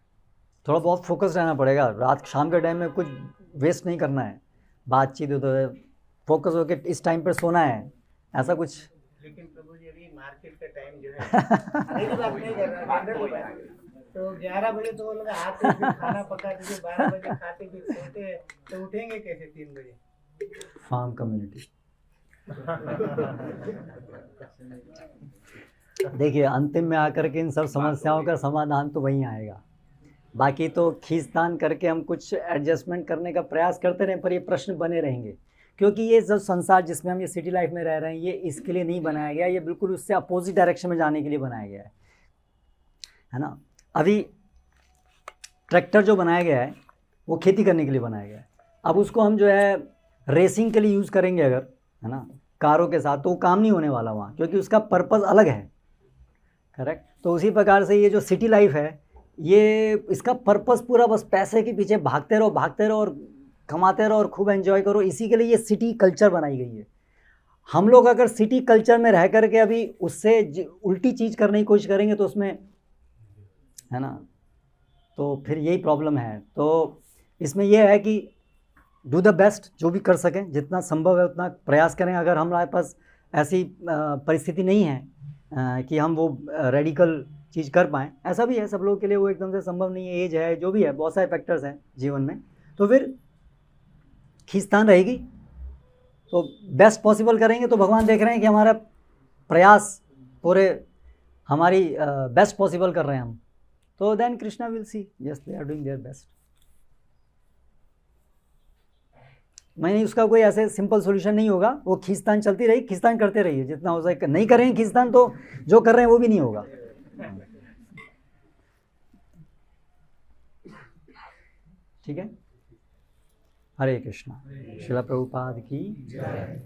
थोड़ा बहुत फोकस रहना पड़ेगा, रात शाम के टाइम में कुछ वेस्ट नहीं करना है, बातचीत उधर फोकस होकर इस टाइम पर सोना है, ऐसा कुछ। लेकिन प्रभु जी अभी मार्केट का टाइम जो है मेरी बात नहीं कर रहा, जनरल बात, तो 11 बजे तो वो लोग आते फिर खाना पका के 12 बजे खाते फिर सोते हैं, तो उठेंगे कैसे 3 बजे? Farm community. देखिए अंतिम में आकर के इन सब समस्याओं का समाधान तो वहीं आएगा, बाकी तो खींचतान करके हम कुछ एडजस्टमेंट करने का प्रयास करते रहें, पर ये प्रश्न बने रहेंगे, क्योंकि ये जो संसार जिसमें हम ये सिटी लाइफ में रह रहे हैं, ये इसके लिए नहीं बनाया गया, ये बिल्कुल उससे अपोजिट डायरेक्शन में जाने के लिए बनाया गया है ना। अभी ट्रैक्टर जो बनाया गया है वो खेती करने के लिए बनाया गया है, अब उसको हम जो है रेसिंग के लिए यूज़ करेंगे अगर, है ना, कारों के साथ, तो वो काम नहीं होने वाला वहाँ, क्योंकि उसका पर्पज़ अलग है, करेक्ट। तो उसी प्रकार से ये जो सिटी लाइफ है, ये इसका पर्पज़ पूरा बस पैसे के पीछे भागते रहो और कमाते रहो और खूब एंजॉय करो, इसी के लिए ये सिटी कल्चर बनाई गई है। हम लोग अगर सिटी कल्चर में रह करके अभी उससे उल्टी चीज़ करने की कोशिश करेंगे तो उसमें, है ना, तो फिर यही प्रॉब्लम है। तो इसमें यह है कि डू द बेस्ट, जो भी कर सकें, जितना संभव है उतना प्रयास करें। अगर हमारे पास ऐसी परिस्थिति नहीं है कि हम वो रेडिकल चीज़ कर पाएँ, ऐसा भी है, सब लोगों के लिए वो एकदम से संभव नहीं है, एज है, जो भी है, बहुत सारे फैक्टर्स हैं जीवन में, तो फिर खींचतान रहेगी, तो बेस्ट पॉसिबल करेंगे, तो भगवान देख रहे हैं कि हमारा प्रयास पूरे हमारी बेस्ट पॉसिबल कर रहे हैं हम, तो then Krishna will see, yes they are doing their best. मैंने उसका कोई ऐसे सिंपल सॉल्यूशन नहीं होगा, वो खींचतान चलती रही, खींचतान करते रहिए जितना हो सके, नहीं करेंगे खींचतान तो जो कर रहे हैं वो भी नहीं होगा। ठीक है, हरे कृष्णा। श्रील प्रभुपाद की जय।